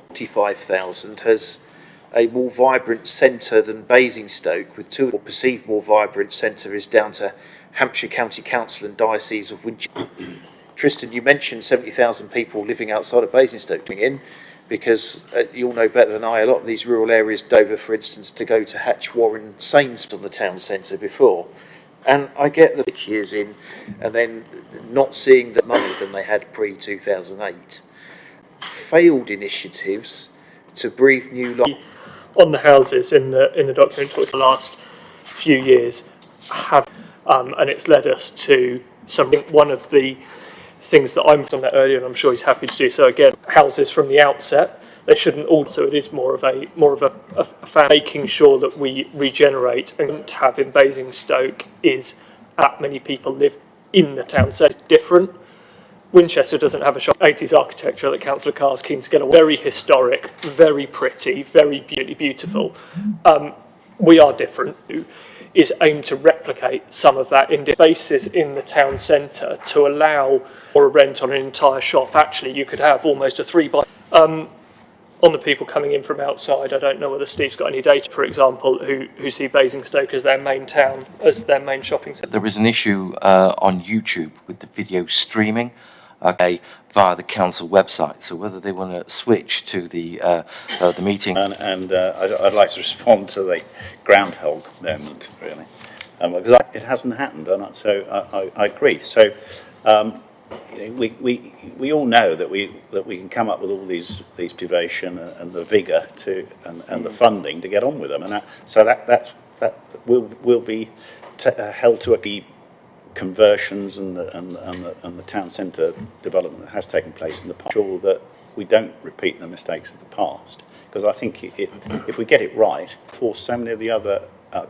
45,000 has a more vibrant centre than Basingstoke, with two perceived more vibrant centre is down to Hampshire County Council and Diocese of Winchester. Tristan, you mentioned 70,000 people living outside of Basingstoke in, because you'll know better than I, a lot of these rural areas, Dover for instance, to go to Hatch, Warren, Sainsbury's on the town centre before. And I get the 6 years in and then not seeing the money than they had pre-2008. Failed initiatives to breathe new life.
On the houses in the document for the last few years have, and it's led us to something. One of the things that I'm on that earlier, and I'm sure he's happy to do so again. Houses from the outset, they shouldn't also. It is more of a making sure that we regenerate and have in Basingstoke is that many people live in the town. So it's different. Winchester doesn't have a shop. 80s architecture that Councillor Carr's keen to get away. Very historic, very pretty, very beautiful. We are different. Is aimed to replicate some of that in spaces in the town centre to allow or a rent on an entire shop. Actually, you could have almost a 3x. On the people coming in from outside, I don't know whether Steve's got any data, for example, who see Basingstoke as their main town, as their main shopping centre.
There is an issue on YouTube with the video streaming via the council website. So whether they want to switch to the meeting.
And I'd like to respond to the groundhog moment, really, because it hasn't happened, and so I agree. So we all know that we can come up with all these devotion and the vigour to and the funding to get on with them, and that will be held to a conversions and the town centre development that has taken place in the past. Sure that we don't repeat the mistakes of the past, because I think if we get it right, for so many of the other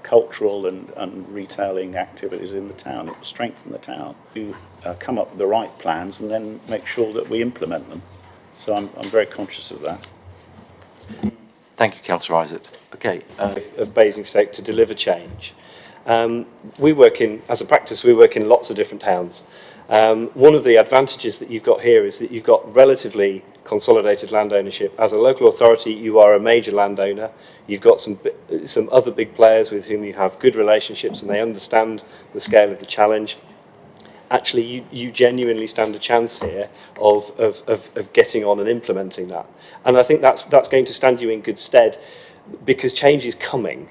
cultural and retailing activities in the town, it will strengthen the town. To come up with the right plans and then make sure that we implement them. So I'm very conscious of that.
Thank you, Councillor Isaac. Okay.
Of Basingstoke to deliver change. As a practice, we work in lots of different towns. One of the advantages that you've got here is that you've got relatively consolidated land ownership. As a local authority, you are a major landowner. You've got some other big players with whom you have good relationships, and they understand the scale of the challenge. Actually, you genuinely stand a chance here of getting on and implementing that. And I think that's going to stand you in good stead, because change is coming.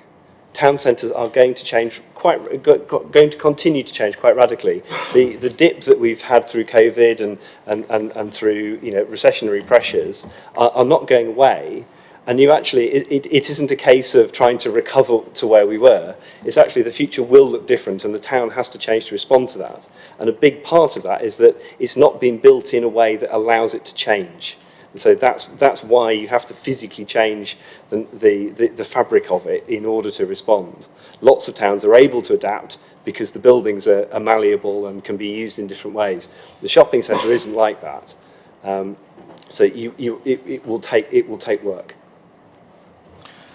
Town centres are going to change going to continue to change quite radically. The dip that we've had through COVID and through recessionary pressures are not going away. And it isn't a case of trying to recover to where we were. It's actually the future will look different, and the town has to change to respond to that. And a big part of that is that it's not been built in a way that allows it to change. And so that's why you have to physically change the fabric of it in order to respond. Lots of towns are able to adapt because the buildings are malleable and can be used in different ways. The shopping centre isn't like that. So it will take work.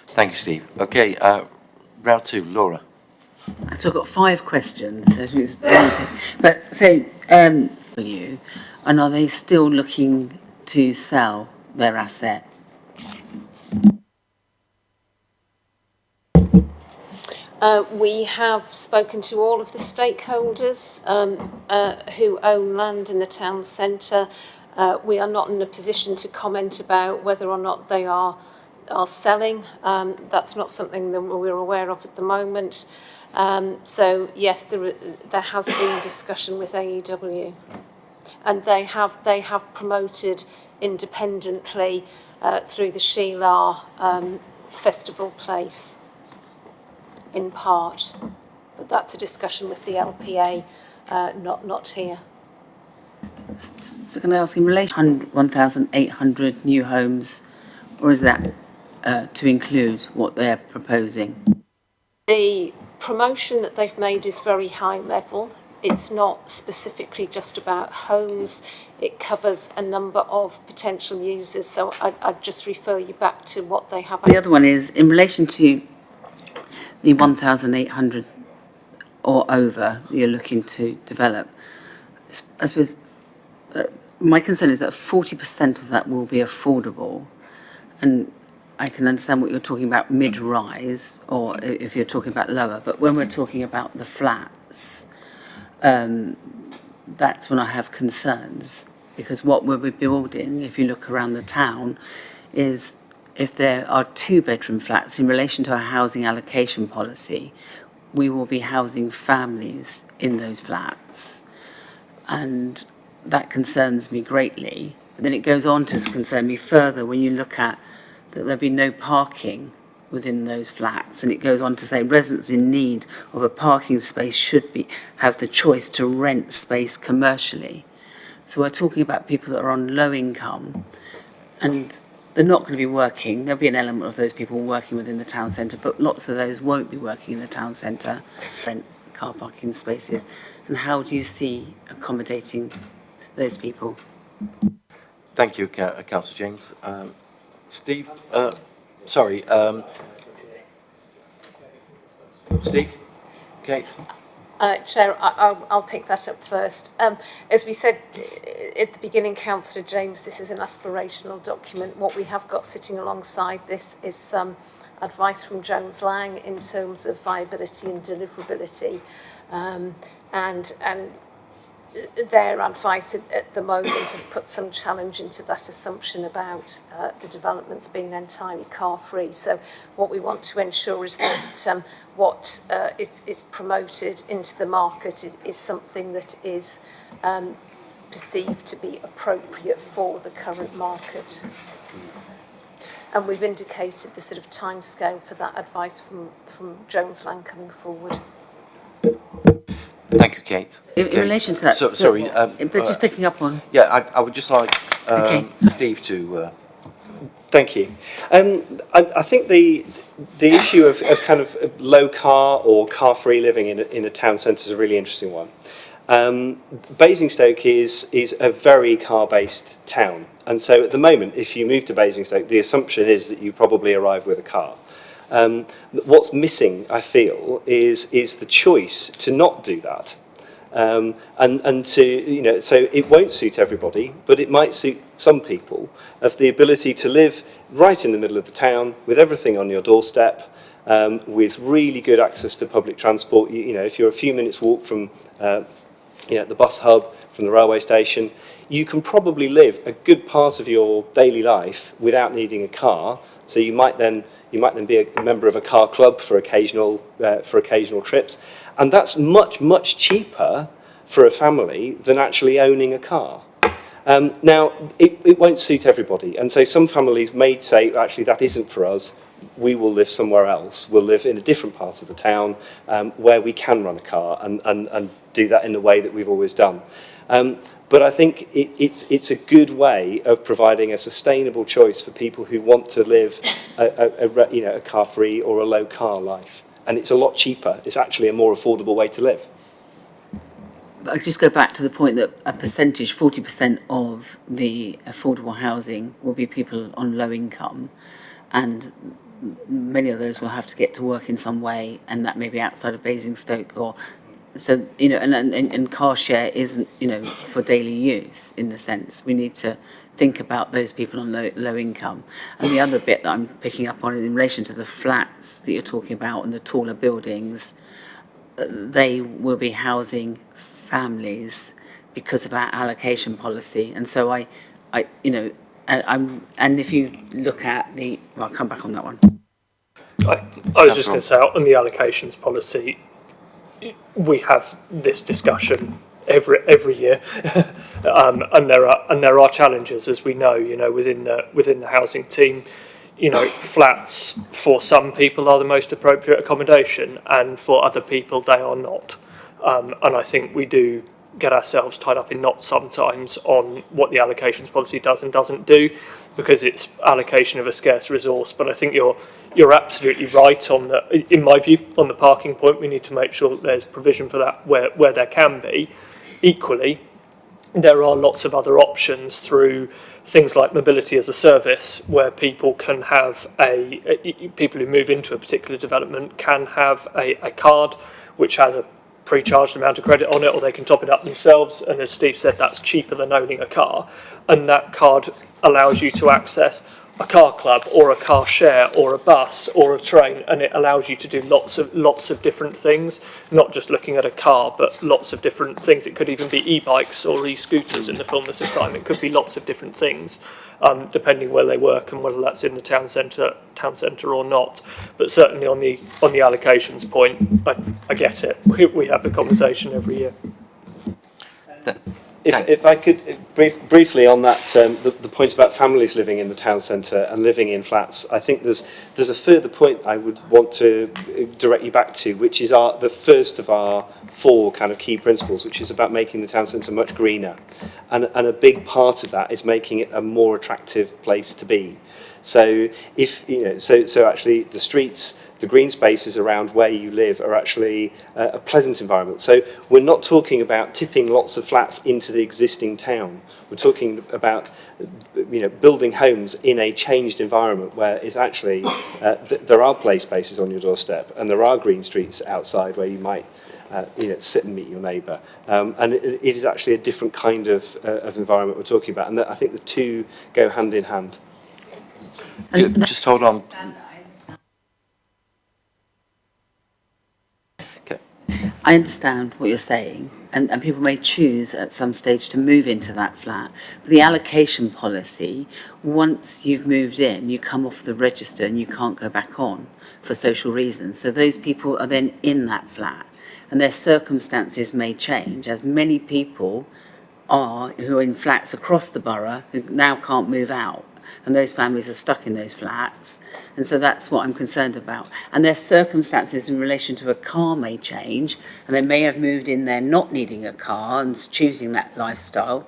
Thank you, Steve. Okay, round two, Laura.
So I've got 5 questions. So it's but so for you, and are they still looking to sell their asset?
We have spoken to all of the stakeholders who own land in the town centre. We are not in a position to comment about whether or not they are selling. That's not something that we're aware of at the moment. So yes, there has been discussion with AEW, and they have promoted independently through the Sheelar Festival Place in part, but that's a discussion with the LPA, not here.
So can I ask, in relation to 1,800 new homes, or is that to include what they're proposing?
The promotion that they've made is very high level. It's not specifically just about homes. It covers a number of potential users. So I'd just refer you back to what they have.
The other one is in relation to the 1,800 or over you're looking to develop. I suppose my concern is that 40% of that will be affordable, and I can understand what you're talking about mid-rise, or if you're talking about lower, but when we're talking about the flats, that's when I have concerns, because what we'll be building, if you look around the town, is if there are 2-bedroom flats in relation to our housing allocation policy, we will be housing families in those flats. And that concerns me greatly. But then it goes on to concern me further when you look at that there'll be no parking within those flats. And it goes on to say residents in need of a parking space should have the choice to rent space commercially. So we're talking about people that are on low income, and they're not going to be working. There'll be an element of those people working within the town centre, but lots of those won't be working in the town centre, rent car parking spaces. And how do you see accommodating those people?
Thank you, Councillor James. Steve, Steve? Okay.
Chair, I'll pick that up first. As we said at the beginning, Councillor James, this is an aspirational document. What we have got sitting alongside this is some advice from Jones Lang in terms of viability and deliverability, and their advice at the moment has put some challenge into that assumption about the developments being entirely car-free. So what we want to ensure is that what is promoted into the market is something that is perceived to be appropriate for the current market. And we've indicated the sort of timescale for that advice from Jones Lang coming forward.
Thank you, Kate.
In relation to that,
Sorry.
but just picking up on.
Yeah, I would just like Steve to.
Thank you. I think the issue of kind of low car or car-free living in a town centre is a really interesting one. Basingstoke is a very car-based town, and so at the moment, if you move to Basingstoke, the assumption is that you probably arrive with a car. What's missing, I feel, is the choice to not do that. And to, you know, so it won't suit everybody, but it might suit some people, of the ability to live right in the middle of the town with everything on your doorstep, with really good access to public transport. You know, if you're a few minutes walk from the bus hub, from the railway station, you can probably live a good part of your daily life without needing a car. So you might then be a member of a car club for occasional trips, and that's much cheaper for a family than actually owning a car. Now, it won't suit everybody, and so some families may say, actually, that isn't for us. We will live somewhere else. We'll live in a different part of the town where we can run a car and do that in the way that we've always done. But I think it's a good way of providing a sustainable choice for people who want to live a car-free or a low-car life. And it's a lot cheaper. It's actually a more affordable way to live.
But I just go back to the point that a percentage, 40% of the affordable housing will be people on low income, and many of those will have to get to work in some way, and that may be outside of Basingstoke, or so, you know, and car share isn't, you know, for daily use in the sense. We need to think about those people on low income. And the other bit that I'm picking up on is in relation to the flats that you're talking about and the taller buildings, they will be housing families because of our allocation policy. And so I you know, and if you look at I'll come back on that one.
I was just going to say, on the allocations policy, we have this discussion every year, and there are challenges, as we know, you know, within the housing team. You know, flats for some people are the most appropriate accommodation, and for other people they are not. And I think we do get ourselves tied up in knots sometimes on what the allocations policy does and doesn't do, because it's allocation of a scarce resource. But I think you're absolutely right on in my view, on the parking point. We need to make sure that there's provision for that where there can be. Equally, there are lots of other options through things like mobility as a service, where people can have people who move into a particular development can have a card which has a pre-charged amount of credit on it, or they can top it up themselves, and as Steve said, that's cheaper than owning a car, and that card allows you to access a car club or a car share or a bus or a train, and it allows you to do lots of different things, not just looking at a car, but lots of different things. It could even be e-bikes or e-scooters in the fullness of time. It could be lots of different things, depending where they work and whether that's in the town centre or not. But certainly on the allocations point, I get it. We have the conversation every year.
If I could briefly on that, the point about families living in the town centre and living in flats, I think there's a further point I would want to direct you back to, which is the first of our 4 kind of key principles, which is about making the town centre much greener, and a big part of that is making it a more attractive place to be. So if you know, so actually the streets, the green spaces around where you live are actually a pleasant environment. So we're not talking about tipping lots of flats into the existing town. We're talking about, you know, building homes in a changed environment where it's actually there are play spaces on your doorstep, and there are green streets outside where you might sit and meet your neighbour. And it is actually a different kind of environment we're talking about, and I think the two go hand in hand.
Just hold on.
I understand what you're saying, and people may choose at some stage to move into that flat. But the allocation policy, once you've moved in, you come off the register and you can't go back on for social reasons. So those people are then in that flat, and their circumstances may change, as many people are who are in flats across the borough who now can't move out. And those families are stuck in those flats. And so that's what I'm concerned about. And their circumstances in relation to a car may change, and they may have moved in there not needing a car and choosing that lifestyle,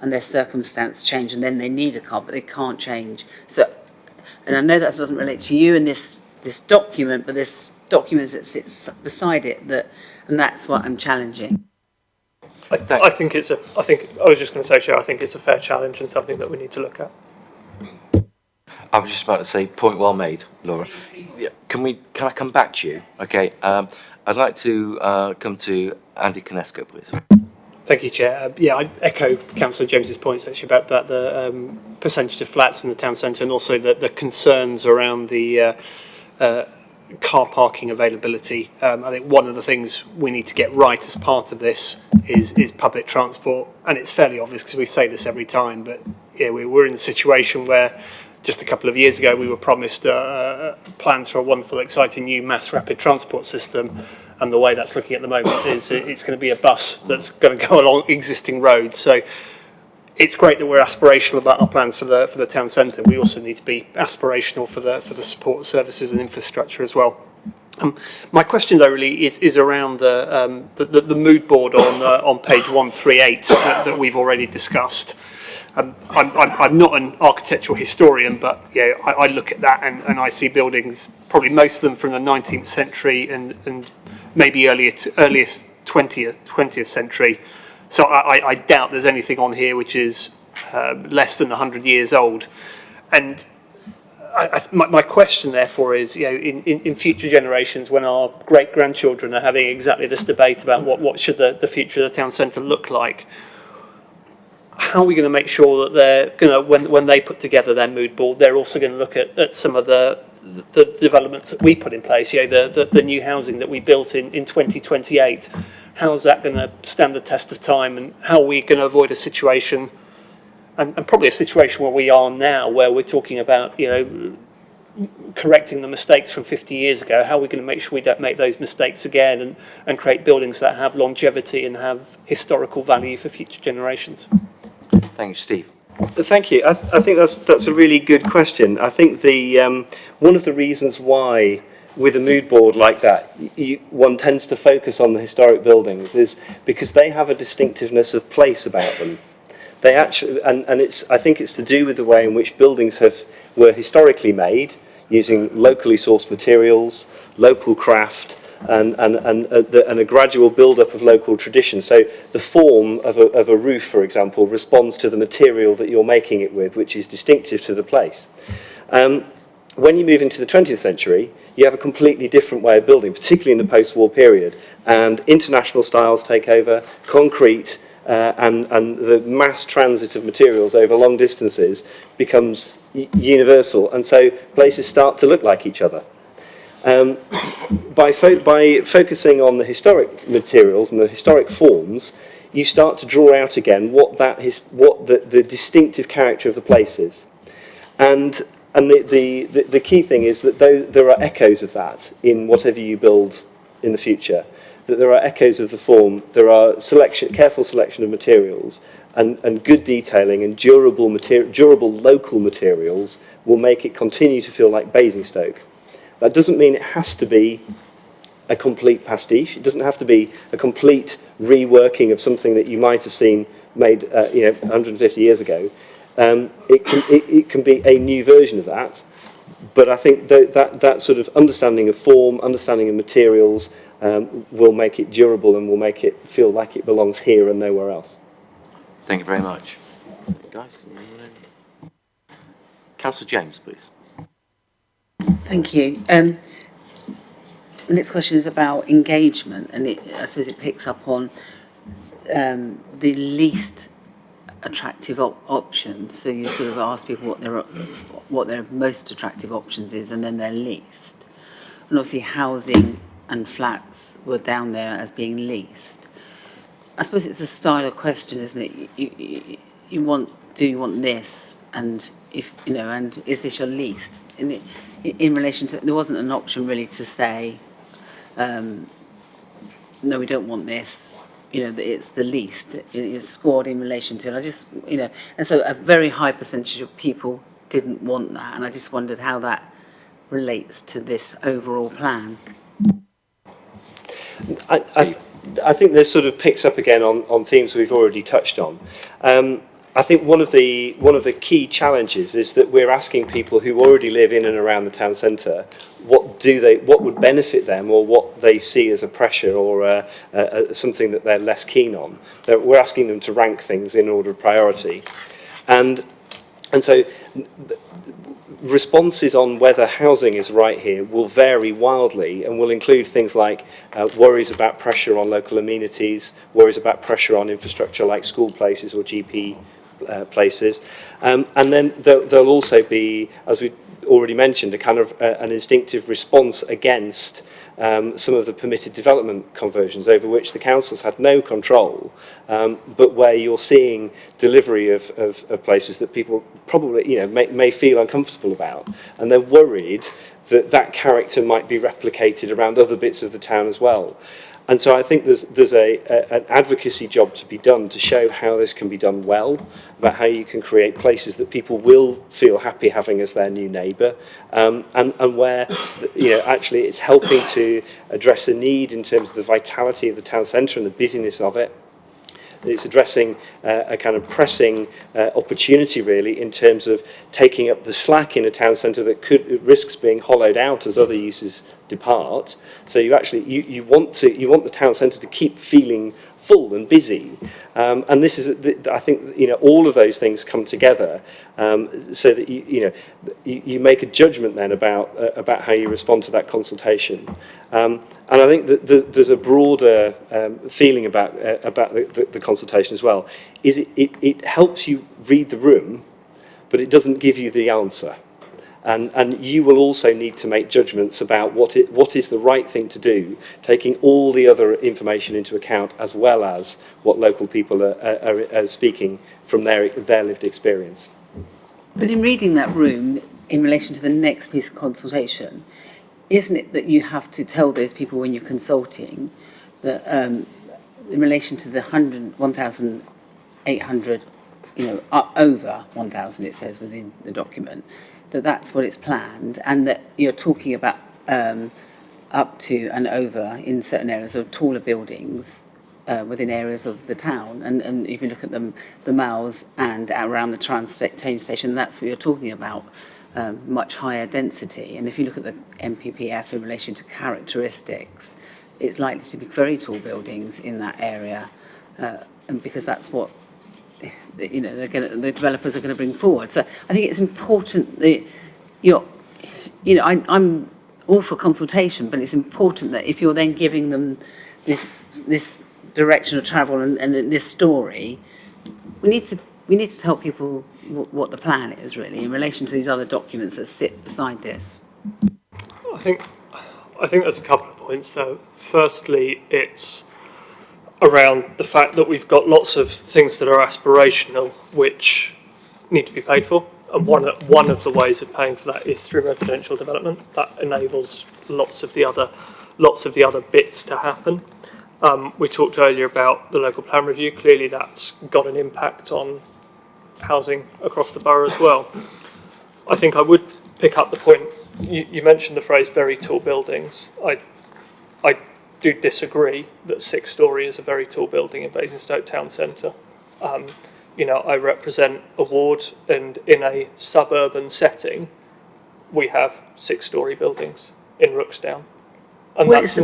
and their circumstance change, and then they need a car, but they can't change. So, and I know that doesn't relate to you in this document, but this document that sits beside it, and that's what I'm challenging.
I think I was just going to say, Chair, I think it's a fair challenge and something that we need to look at.
I was just about to say, point well made, Laura. Yeah. Can I come back to you? Okay. I'd like to come to Andy Conesco, please.
Thank you, Chair. Yeah, I echo Councillor James's points actually about that, the percentage of flats in the town centre, and also the concerns around the car parking availability. I think one of the things we need to get right as part of this is public transport, and it's fairly obvious because we say this every time, but yeah, we're in a situation where just a couple of years ago we were promised plans for a wonderful, exciting new mass rapid transport system, and the way that's looking at the moment is it's going to be a bus that's going to go along existing roads. So it's great that we're aspirational about our plans for the town centre. We also need to be aspirational for the support services and infrastructure as well. My question though really is around the mood board on page 138 that we've already discussed. I'm not an architectural historian, but yeah, I look at that and I see buildings, probably most of them from the 19th century and maybe earliest 20th century. So I doubt there's anything on here which is less than 100 years old. And my question therefore is, in future generations, when our great-grandchildren are having exactly this debate about what should the future of the town centre look like, how are we going to make sure that they're going to, when they put together their mood board, they're also going to look at some of the developments that we put in place, the new housing that we built in 2028. How's that going to stand the test of time, and how are we going to avoid a situation, and probably a situation where we are now, where we're talking about, correcting the mistakes from 50 years ago? How are we going to make sure we don't make those mistakes again and create buildings that have longevity and have historical value for future generations?
Thank you, Steve.
Thank you. I think that's a really good question. I think one of the reasons why with a mood board like that one tends to focus on the historic buildings is because they have a distinctiveness of place about them. They actually, and I think it's to do with the way in which buildings were historically made, using locally sourced materials, local craft, and a gradual build-up of local tradition. So the form of a roof, for example, responds to the material that you're making it with, which is distinctive to the place. When you move into the 20th century, you have a completely different way of building, particularly in the post-war period, and international styles take over, concrete, and the mass transit of materials over long distances becomes universal, and so places start to look like each other. By focusing on the historic materials and the historic forms, you start to draw out again what the distinctive character of the place is. And the key thing is that there are echoes of that in whatever you build in the future, that there are echoes of the form, there are careful selection of materials, and good detailing and durable local materials will make it continue to feel like Basingstoke. That doesn't mean it has to be a complete pastiche. It doesn't have to be a complete reworking of something that you might have seen made 150 years ago. It can be a new version of that, but I think that sort of understanding of form, understanding of materials will make it durable and will make it feel like it belongs here and nowhere else.
Thank you very much. Guys, Councillor James, please.
Thank you. The next question is about engagement, and I suppose it picks up on the least attractive options. So you sort of ask people what their most attractive options is, and then their least. And obviously housing and flats were down there as being least. I suppose it's a style of question, isn't it? Do you want this, and and is this your least? In relation to, there wasn't an option really to say, no, we don't want this. That it's the least. It's scored in relation to, and I just, and so a very high percentage of people didn't want that, and I just wondered how that relates to this overall plan.
I think this sort of picks up again on themes we've already touched on. I think one of the key challenges is that we're asking people who already live in and around the town centre what would benefit them, or what they see as a pressure, or something that they're less keen on. We're asking them to rank things in order of priority, and And so responses on whether housing is right here will vary wildly and will include things like worries about pressure on local amenities, worries about pressure on infrastructure like school places or GP places. And then there'll also be, as we already mentioned, a kind of an instinctive response against some of the permitted development conversions over which the councils had no control, but where you're seeing delivery of places that people probably may feel uncomfortable about, and they're worried that that character might be replicated around other bits of the town as well. And so I think there's an advocacy job to be done to show how this can be done well, about how you can create places that people will feel happy having as their new neighbour, and where actually it's helping to address a need in terms of the vitality of the town centre and the busyness of it. It's addressing a kind of pressing opportunity, really, in terms of taking up the slack in a town centre that risks being hollowed out as other uses depart. So you actually you want the town centre to keep feeling full and busy, and this is I think all of those things come together so that you make a judgment then about how you respond to that consultation. And I think that there's a broader feeling about the consultation as well. Is it helps you read the room, but it doesn't give you the answer. And you will also need to make judgments about what is the right thing to do, taking all the other information into account, as well as what local people are speaking from their lived experience.
But in reading that room, in relation to the next piece of consultation, isn't it that you have to tell those people when you're consulting that in relation to the 1,800, over 1,000 it says within the document, that's what it's planned, and that you're talking about up to and over in certain areas of taller buildings within areas of the town, and if you look at the malls and around the train station, that's what you're talking about. Much higher density, and if you look at the MPPF in relation to characteristics, it's likely to be very tall buildings in that area, and because that's what the developers are going to bring forward. So I think it's important that I'm all for consultation, but it's important that if you're then giving them this direction of travel and this story, we need to tell people what the plan is, really, in relation to these other documents that sit beside this.
I think there's a couple of points there. Firstly, it's around the fact that we've got lots of things that are aspirational which need to be paid for, and one of the ways of paying for that is through residential development. That enables lots of the other bits to happen. We talked earlier about the local plan review. Clearly, that's got an impact on housing across the borough as well. I think I would pick up the point, you mentioned the phrase very tall buildings. I do disagree that 6-storey is a very tall building in Basingstoke town centre. I represent a ward, and in a suburban setting we have 6-storey buildings in Rooksdown, and that's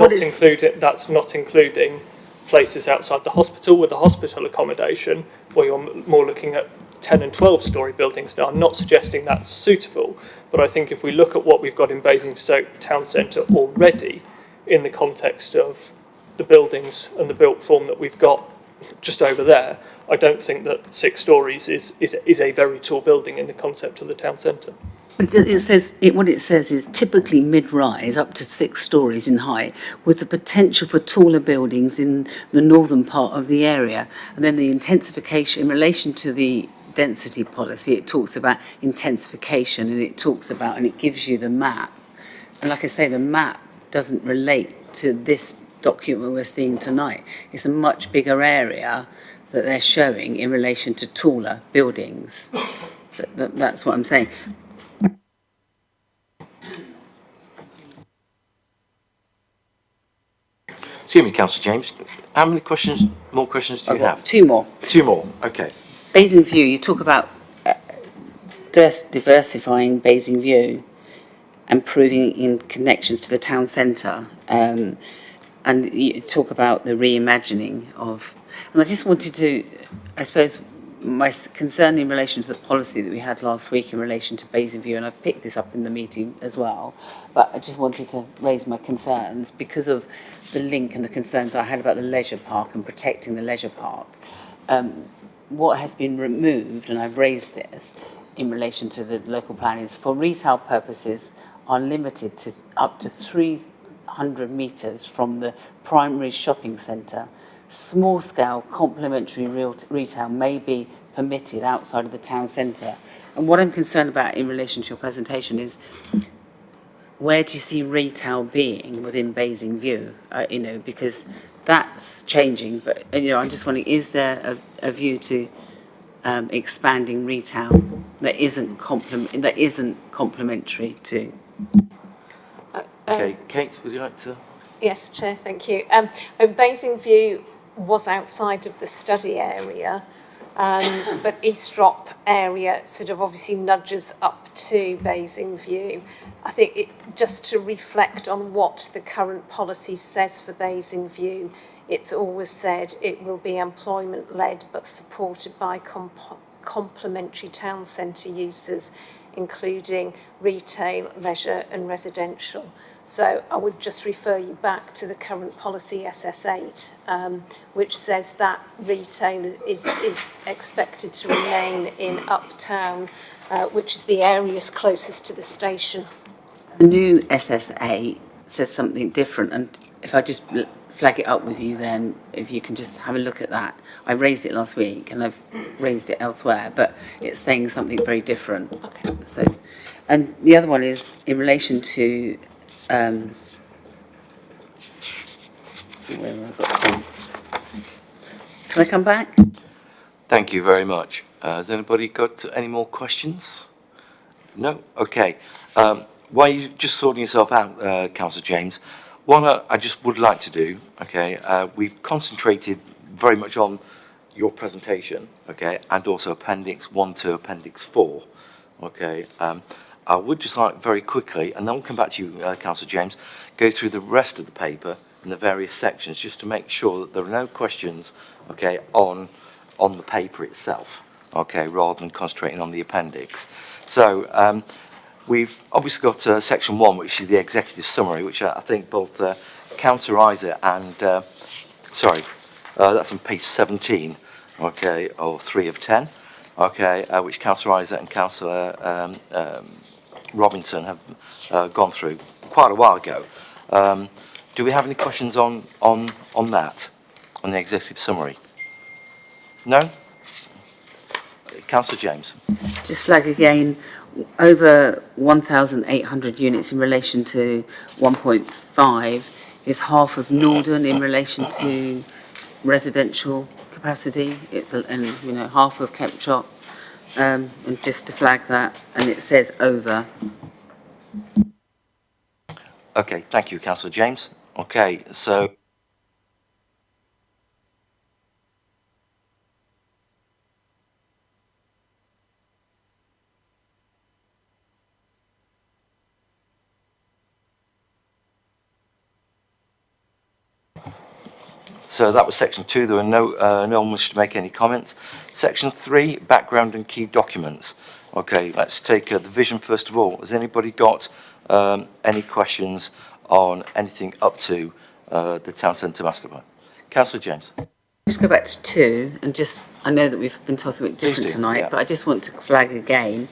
not including places outside the hospital with the hospital accommodation, where you're more looking at 10 and 12-storey buildings. Now, I'm not suggesting that's suitable, but I think if we look at what we've got in Basingstoke town centre already, in the context of the buildings and the built form that we've got just over there, I don't think that 6 storeys is a very tall building in the concept of the town centre.
But what it says is typically mid-rise, up to 6 storeys in height, with the potential for taller buildings in the northern part of the area. And then the intensification in relation to the density policy, it talks about intensification, and it gives you the map. And like I say, the map doesn't relate to this document we're seeing tonight. It's a much bigger area that they're showing in relation to taller buildings. So that's what I'm saying.
Excuse me, Councillor James. How many more questions do you have?
2 more.
2 more, okay.
Basing View, you talk about diversifying Basing View, improving in connections to the town centre, and you talk about the reimagining of. And I just wanted to, I suppose, my concern in relation to the policy that we had last week in relation to Basingview, and I've picked this up in the meeting as well, but I just wanted to raise my concerns because of the link and the concerns I had about the leisure park and protecting the leisure park. What has been removed, and I've raised this in relation to the local plan, is for retail purposes are limited to up to 300 metres from the primary shopping centre. Small-scale complementary retail may be permitted outside of the town centre. And what I'm concerned about in relation to your presentation is, where do you see retail being within Basingview? Because that's changing. But I'm just wondering, is there a view to expanding retail that isn't complementary to?
Okay, Kate, would you like to?
Yes, Chair, thank you. Basingview was outside of the study area, but Eastrop area sort of obviously nudges up to Basingview. I think just to reflect on what the current policy says for Basingview, it's always said it will be employment-led but supported by complementary town centre uses, including retail, leisure and residential. So I would just refer you back to the current policy SS8, which says that retail is expected to remain in Uptown, which is the areas closest to the station.
The new SSA says something different, and if I just flag it up with you then, if you can just have a look at that. I raised it last week and I've raised it elsewhere, but it's saying something very different.
Okay.
So, and the other one is in relation to where have I got to? Can I come back?
Thank you very much. Has anybody got any more questions? No? Okay. While you're just sorting yourself out, Councillor James, what I just would like to do, okay, we've concentrated very much on your presentation, okay, and also Appendix 1 to Appendix 4, okay. I would just like very quickly, and then we'll come back to you, Councillor James, go through the rest of the paper in the various sections just to make sure that there are no questions, okay, on the paper itself, okay, rather than concentrating on the appendix. So, we've obviously got section 1, which is the executive summary, which I think both Councillor Isaac and, that's on page 17, okay, or 3 of 10, okay, which Councillor Isaac and Councillor Robinson have gone through quite a while ago. Do we have any questions on that, on the executive summary? No? Councillor James.
Just flag again, over 1,800 units in relation to 1.5 is half of Norden in relation to residential capacity. It's half of Kempchop, and just to flag that, and it says over.
Okay, thank you, Councillor James. Okay, so that was section 2. There were no one wished to make any comments. Section 3, background and key documents. Okay, let's take the vision first of all. Has anybody got any questions on anything up to the town centre master plan? Councillor James.
Just go back to 2, and I know that we've been told something different tonight,
yeah.
but I just want to flag again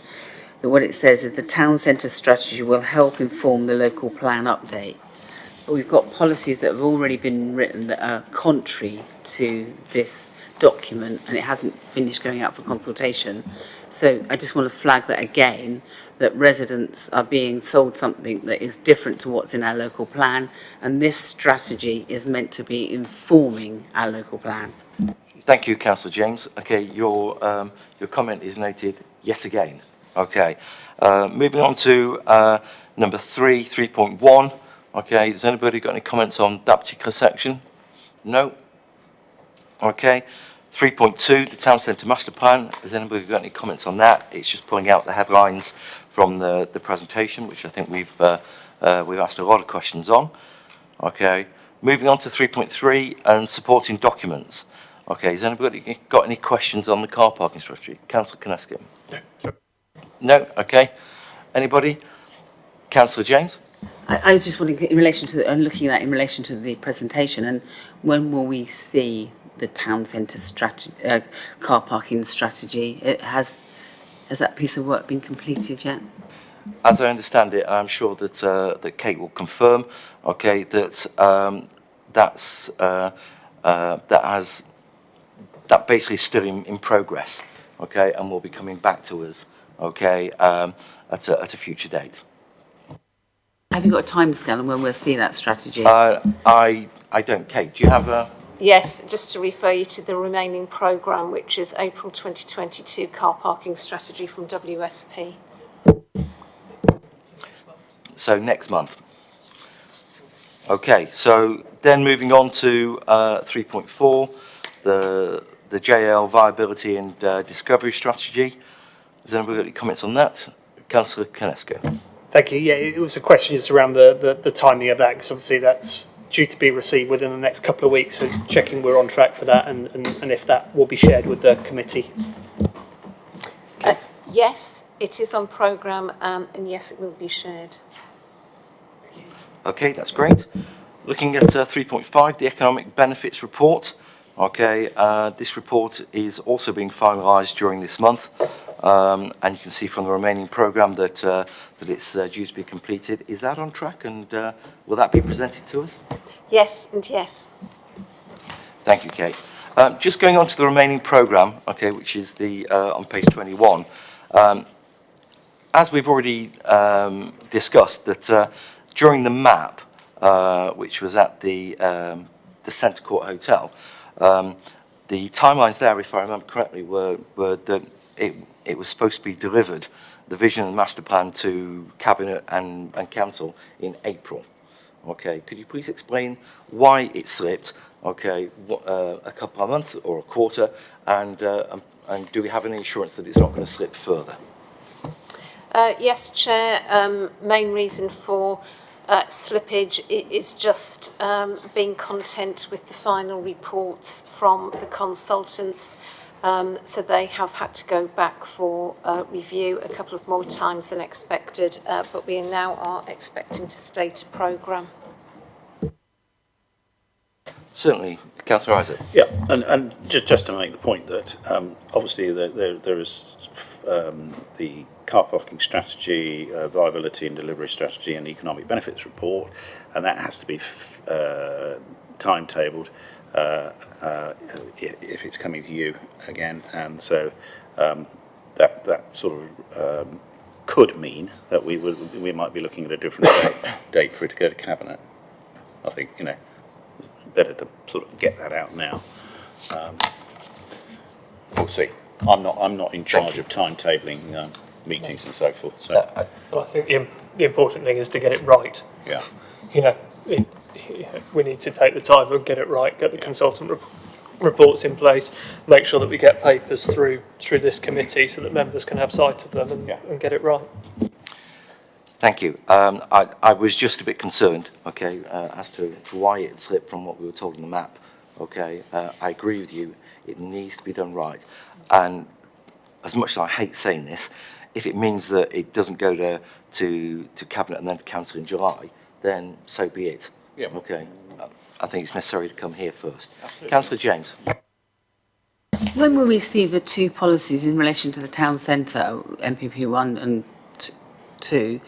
that what it says is the town centre strategy will help inform the local plan update. But we've got policies that have already been written that are contrary to this document, and it hasn't finished going out for consultation. So I just want to flag that again, that residents are being sold something that is different to what's in our local plan, and this strategy is meant to be informing our local plan.
Thank you, Councillor James. Okay, your comment is noted yet again. Okay, moving on to number 3, 3.1. Okay, has anybody got any comments on that particular section? No? Okay. 3.2, the town centre master plan. Has anybody got any comments on that? It's just pulling out the headlines from the presentation, which I think we've asked a lot of questions on. Okay. Moving on to 3.3 and supporting documents. Okay, has anybody got any questions on the car parking strategy? Councillor Kneskin? No? Okay. Anybody? Councillor James?
I was just wondering, in relation to, and looking at that in relation to the presentation, and when will we see the town centre strategy, car parking strategy? Has that piece of work been completed yet?
As I understand it, I'm sure that that Kate will confirm, okay, that that basically is still in progress, okay, and will be coming back to us, okay, at a future date.
Have you got a timescale on when we'll see that strategy?
I don't. Kate, do you have a?
Yes, just to refer you to the remaining programme, which is April 2022 car parking strategy from WSP.
So next month. Okay, so then moving on to 3.4, the JL viability and discovery strategy. Has anybody got any comments on that? Councillor Kneskin.
Thank you. Yeah, it was a question just around the timing of that, because obviously that's due to be received within the next couple of weeks, so checking we're on track for that and if that will be shared with the committee.
Yes, it is on programme and yes, it will be shared.
Okay, that's great. Looking at 3.5, the economic benefits report. Okay, this report is also being finalised during this month, and you can see from the remaining programme that that it's due to be completed. Is that on track, and will that be presented to us?
Yes and yes.
Thank you, Kate. Just going on to the remaining programme, okay, which is the on page 21. As we've already discussed, that during the map, which was at the Centre Court Hotel, the timelines there, if I remember correctly, were that it was supposed to be delivered, the vision and master plan, to Cabinet and Council in April. Okay, could you please explain why it slipped? Okay, a couple of months or a quarter, and do we have any assurance that it's not going to slip further?
Yes, Chair. Main reason for slippage is just being content with the final reports from the consultants. So they have had to go back for review a couple of more times than expected, but we now are expecting to stay to programme.
Certainly, Councillor Isaac.
Yeah, and just to make the point that obviously there is the car parking strategy, viability and delivery strategy, and economic benefits report, and that has to be timetabled if it's coming to you again, and so that sort of could mean that we might be looking at a different date for it to go to Cabinet. I think, you know, better to sort of get that out now. We'll see. I'm not in charge of timetabling meetings and so forth. So.
Well, I think the important thing is to get it right.
Yeah.
You know, we need to take the time and get it right, get the consultant reports in place, make sure that we get papers through this committee so that members can have sight of them and get it right.
Thank you. I was just a bit concerned, okay, as to why it slipped from what we were told on the map. Okay, I agree with you. It needs to be done right. And as much as I hate saying this, if it means that it doesn't go to Cabinet and then to Council in July, then so be it.
Yeah.
Okay. I think it's necessary to come here first. Councillor James.
When will we see the two policies in relation to the town centre, MPP 1 and 2?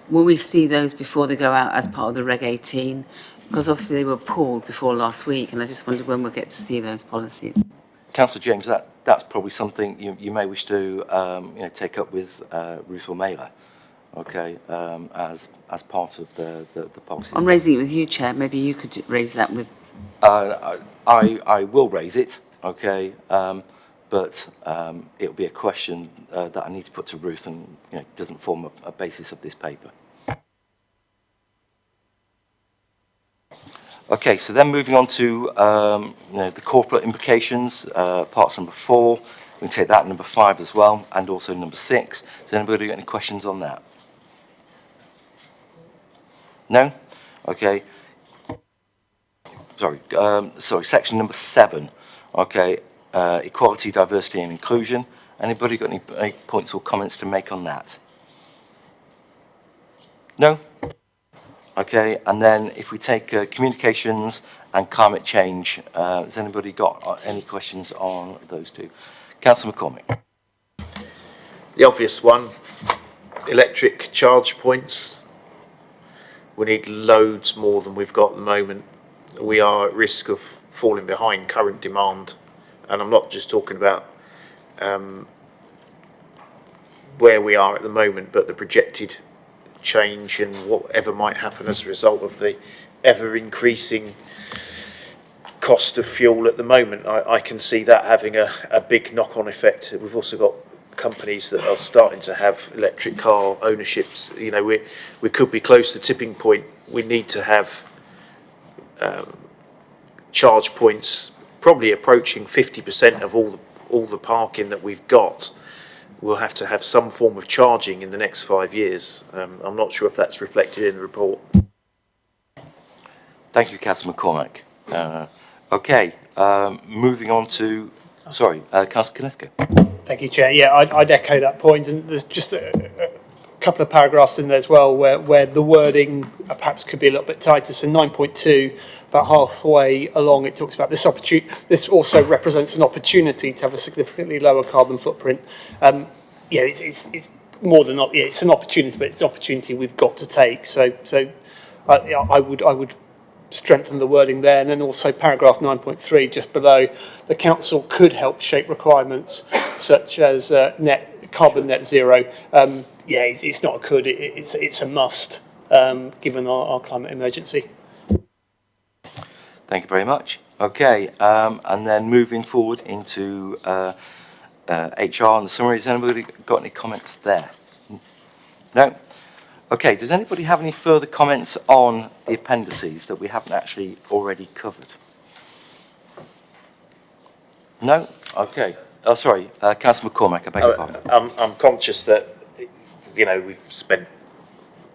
Will we see those before they go out as part of the Reg 18? Because obviously they were pulled before last week, and I just wondered when we'll get to see those policies.
Councillor James, that's probably something you may wish to take up with Ruth or Mailer, okay, as part of the policy.
I'm raising it with you, Chair. Maybe you could raise that with.
I will raise it, okay, but it'll be a question that I need to put to Ruth, and it doesn't form a basis of this paper. Okay, so then moving on to the corporate implications, parts number 4. We can take that number 5 as well, and also number 6. Does anybody got any questions on that? No? Okay. Sorry, section number 7. Okay, equality, diversity and inclusion. Anybody got any points or comments to make on that? No? Okay, and then if we take communications and climate change, has anybody got any questions on those two? Councillor McCormick.
The obvious one, electric charge points. We need loads more than we've got at the moment. We are at risk of falling behind current demand. And I'm not just talking about where we are at the moment, but the projected change and whatever might happen as a result of the ever increasing cost of fuel at the moment. I can see that having a big knock-on effect. We've also got companies that are starting to have electric car ownerships. You know, we could be close to tipping point. We need to have charge points probably approaching 50% of all the parking that we've got. We'll have to have some form of charging in the next 5 years. I'm not sure if that's reflected in the report.
Thank you, Councillor McCormick. Okay, moving on to, sorry, Councillor Konesko.
Thank you, Chair. Yeah, I'd echo that point, and there's just a couple of paragraphs in there as well where the wording perhaps could be a little bit tighter. So 9.2, about halfway along, it talks about this opportunity. This also represents an opportunity to have a significantly lower carbon footprint. Yeah, it's more than not. Yeah, it's an opportunity, but it's an opportunity we've got to take. So I would strengthen the wording there, and then also paragraph 9.3 just below. The council could help shape requirements such as carbon net zero. Yeah, it's not a could, it's a must, given our climate emergency.
Thank you very much. Okay, and then moving forward into HR and the summary. Has anybody got any comments there? No? Okay, does anybody have any further comments on the appendices that we haven't actually already covered? No? Okay. Oh, sorry, Councillor McCormack, I beg your pardon.
I'm conscious that, you know, we've spent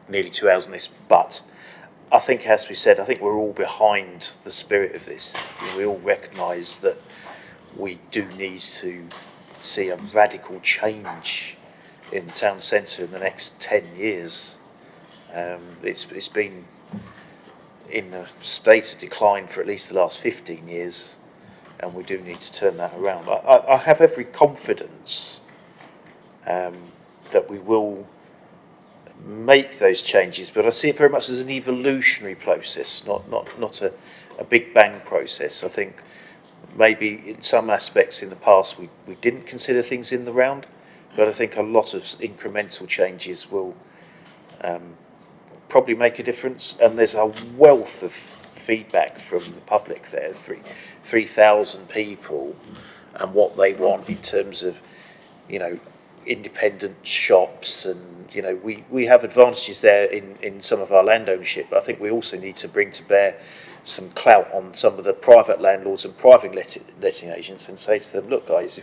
nearly 2 hours on this, but I think, as we said, I think we're all behind the spirit of this. We all recognise that we do need to see a radical change in the town centre in the next 10 years. It's been in a state of decline for at least the last 15 years, and we do need to turn that around. I have every confidence that we will make those changes, but I see it very much as an evolutionary process, not a big bang process. I think maybe in some aspects in the past we didn't consider things in the round, but I think a lot of incremental changes will probably make a difference, and there's a wealth of feedback from the public there, 3,000 people, and what they want in terms of, you know, independent shops, and, you know, we have advantages there in some of our land ownership, but I think we also need to bring to bear some clout on some of the private landlords and private letting agents and say to them, look guys,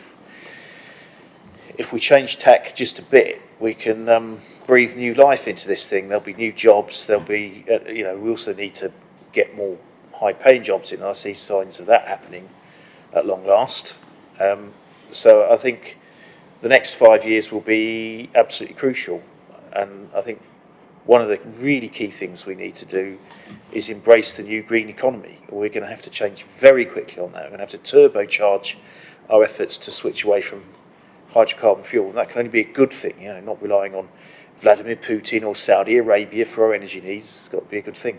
if we change tack just a bit, we can breathe new life into this thing. There'll be new jobs, there'll be, you know, we also need to get more high-paying jobs in. I see signs of that happening at long last. So I think the next 5 years will be absolutely crucial, and I think one of the really key things we need to do is embrace the new green economy. We're going to have to change very quickly on that. We're going to have to turbocharge our efforts to switch away from hydrocarbon fuel, and that can only be a good thing, you know, not relying on Vladimir Putin or Saudi Arabia for our energy needs. It's got to be a good thing.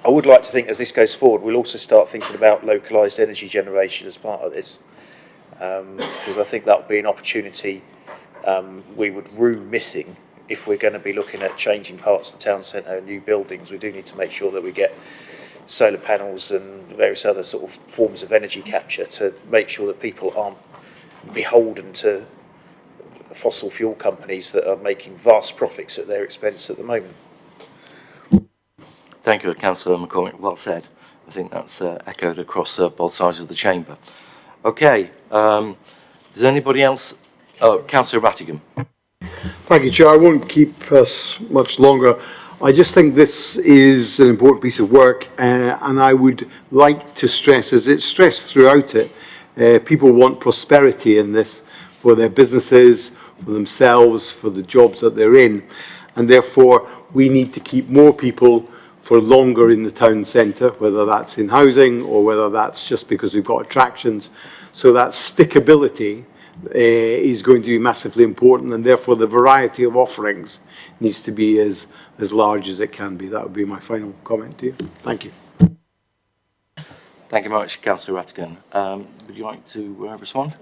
I would like to think as this goes forward, we'll also start thinking about localised energy generation as part of this, because I think that would be an opportunity we would rue missing if we're going to be looking at changing parts of the town centre and new buildings. We do need to make sure that we get solar panels and various other sort of forms of energy capture to make sure that people aren't beholden to fossil fuel companies that are making vast profits at their expense at the moment.
Thank you, Councillor McCormick. Well said. I think that's echoed across both sides of the chamber. Okay, does anybody else? Oh, Councillor Rattigan.
Thank you, Chair. I won't keep us much longer. I just think this is an important piece of work, and I would like to stress, as it's stressed throughout it, people want prosperity in this for their businesses, for themselves, for the jobs that they're in, and therefore we need to keep more people for longer in the town centre, whether that's in housing or whether that's just because we've got attractions. So that stickability is going to be massively important, and therefore the variety of offerings needs to be as large as it can be. That would be my final comment to you. Thank you.
Thank you very much, Councillor Rattigan. Would you like to respond?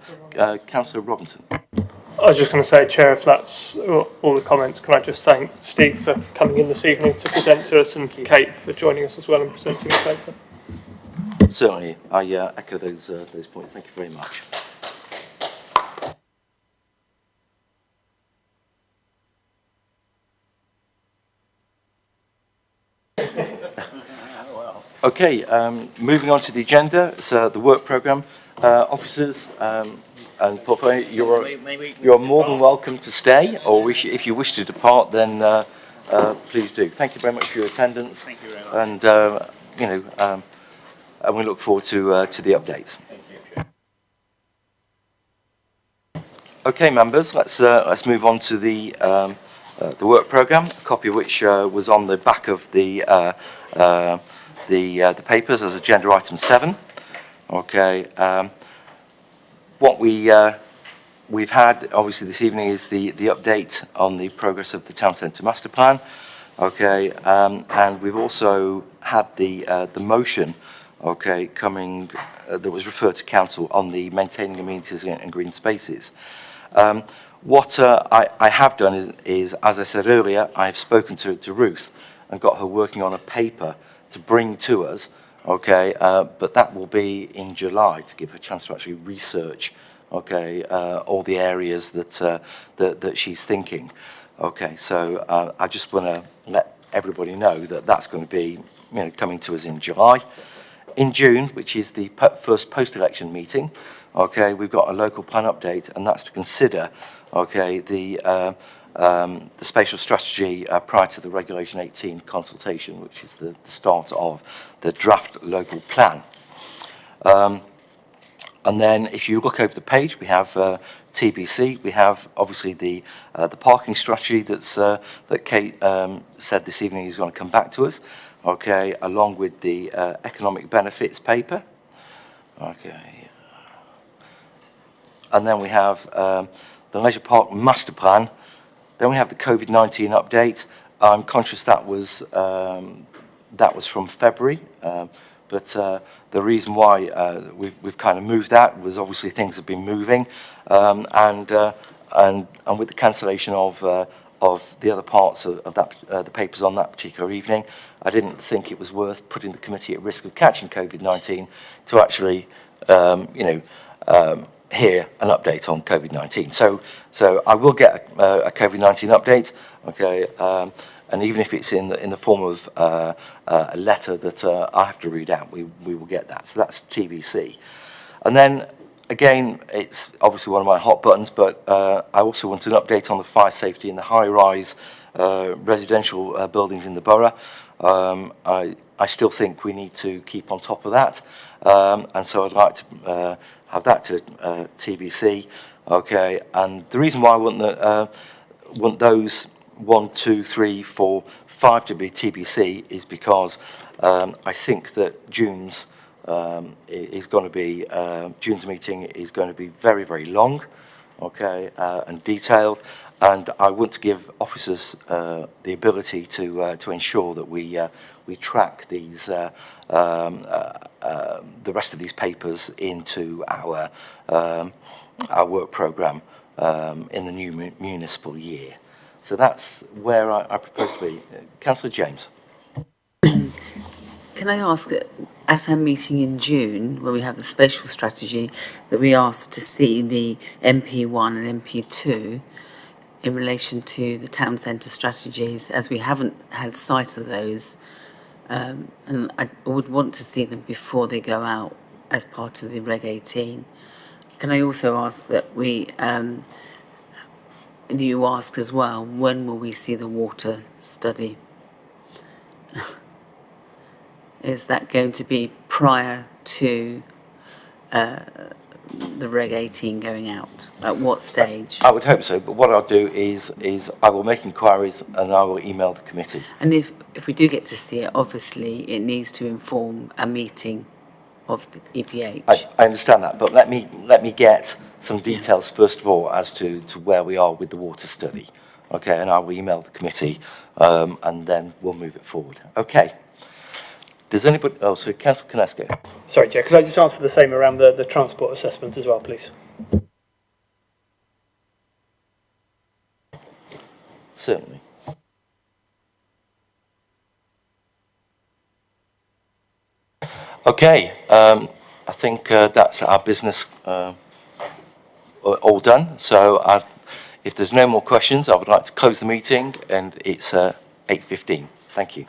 Councillor Robinson.
I was just going to say, Chair, if that's all the comments, can I just thank Steve for coming in this evening to present to us, and Kate for joining us as well and presenting the paper.
Certainly, I echo those points. Thank you very much. Okay, moving on to the agenda, so the work programme. Officers and portfolio, you're more than welcome to stay, or if you wish to depart, then please do. Thank you very much for your attendance. Thank you very much. And and we look forward to the updates. Okay, members, let's move on to the work programme, a copy of which was on the back of the papers as agenda item 7. Okay, what we've had obviously this evening is the update on the progress of the town centre master plan. Okay, and we've also had the motion, okay, coming that was referred to council on the maintaining amenities and green spaces. What I have done is, as I said earlier, I have spoken to Ruth and got her working on a paper to bring to us, okay, but that will be in July to give her a chance to actually research, okay, all the areas that she's thinking. Okay, so I just want to let everybody know that that's going to be, coming to us in July. In June, which is the first post-election meeting, okay, we've got a local plan update, and that's to consider, okay, the spatial strategy prior to the Regulation 18 consultation, which is the start of the draft local plan. And then if you look over the page, we have TBC. We have obviously the parking strategy that Kate said this evening is going to come back to us, okay, along with the economic benefits paper. Okay. And then we have the Leisure Park Master Plan. Then we have the COVID-19 update. I'm conscious that was from February, but the reason why we've kind of moved that was obviously things have been moving, and with the cancellation of the other parts of that the papers on that particular evening, I didn't think it was worth putting the committee at risk of catching COVID-19 to actually hear an update on COVID-19. So I will get a COVID-19 update, okay, and even if it's in the form of a letter that I have to read out, we will get that. So that's TBC. And then again, it's obviously one of my hot buttons, but I also want an update on the fire safety in the high-rise residential buildings in the borough. I still think we need to keep on top of that, and so I'd like to have that to TBC, okay. And the reason why I want those 1, 2, 3, 4, 5 to be TBC is because I think that June's is going to be June's meeting is going to be very, very long, okay, and detailed, and I want to give officers the ability to ensure that we track these the rest of these papers into our work programme in the new municipal year. So that's where I propose to be. Councillor James.
Can I ask, at our meeting in June, where we have the spatial strategy, that we asked to see the MP1 and MP2 in relation to the town centre strategies, as we haven't had sight of those, and I would want to see them before they go out as part of the Reg 18. Can I also ask that you ask as well, when will we see the water study? Is that going to be prior to the Reg 18 going out? At what stage?
I would hope so, but what I'll do is I will make inquiries and I will email the committee.
And if we do get to see it, obviously it needs to inform a meeting of the EPH.
I understand that, but let me get some details first of all as to where we are with the water study. Okay, and I will email the committee and then we'll move it forward. Okay. Does anybody, oh, so Councillor Konesko.
Sorry, Chair, could I just answer the same around the transport assessment as well, please?
Certainly. Okay, I think that's our business all done. So if there's no more questions, I would like to close the meeting, and it's 8:15. Thank you.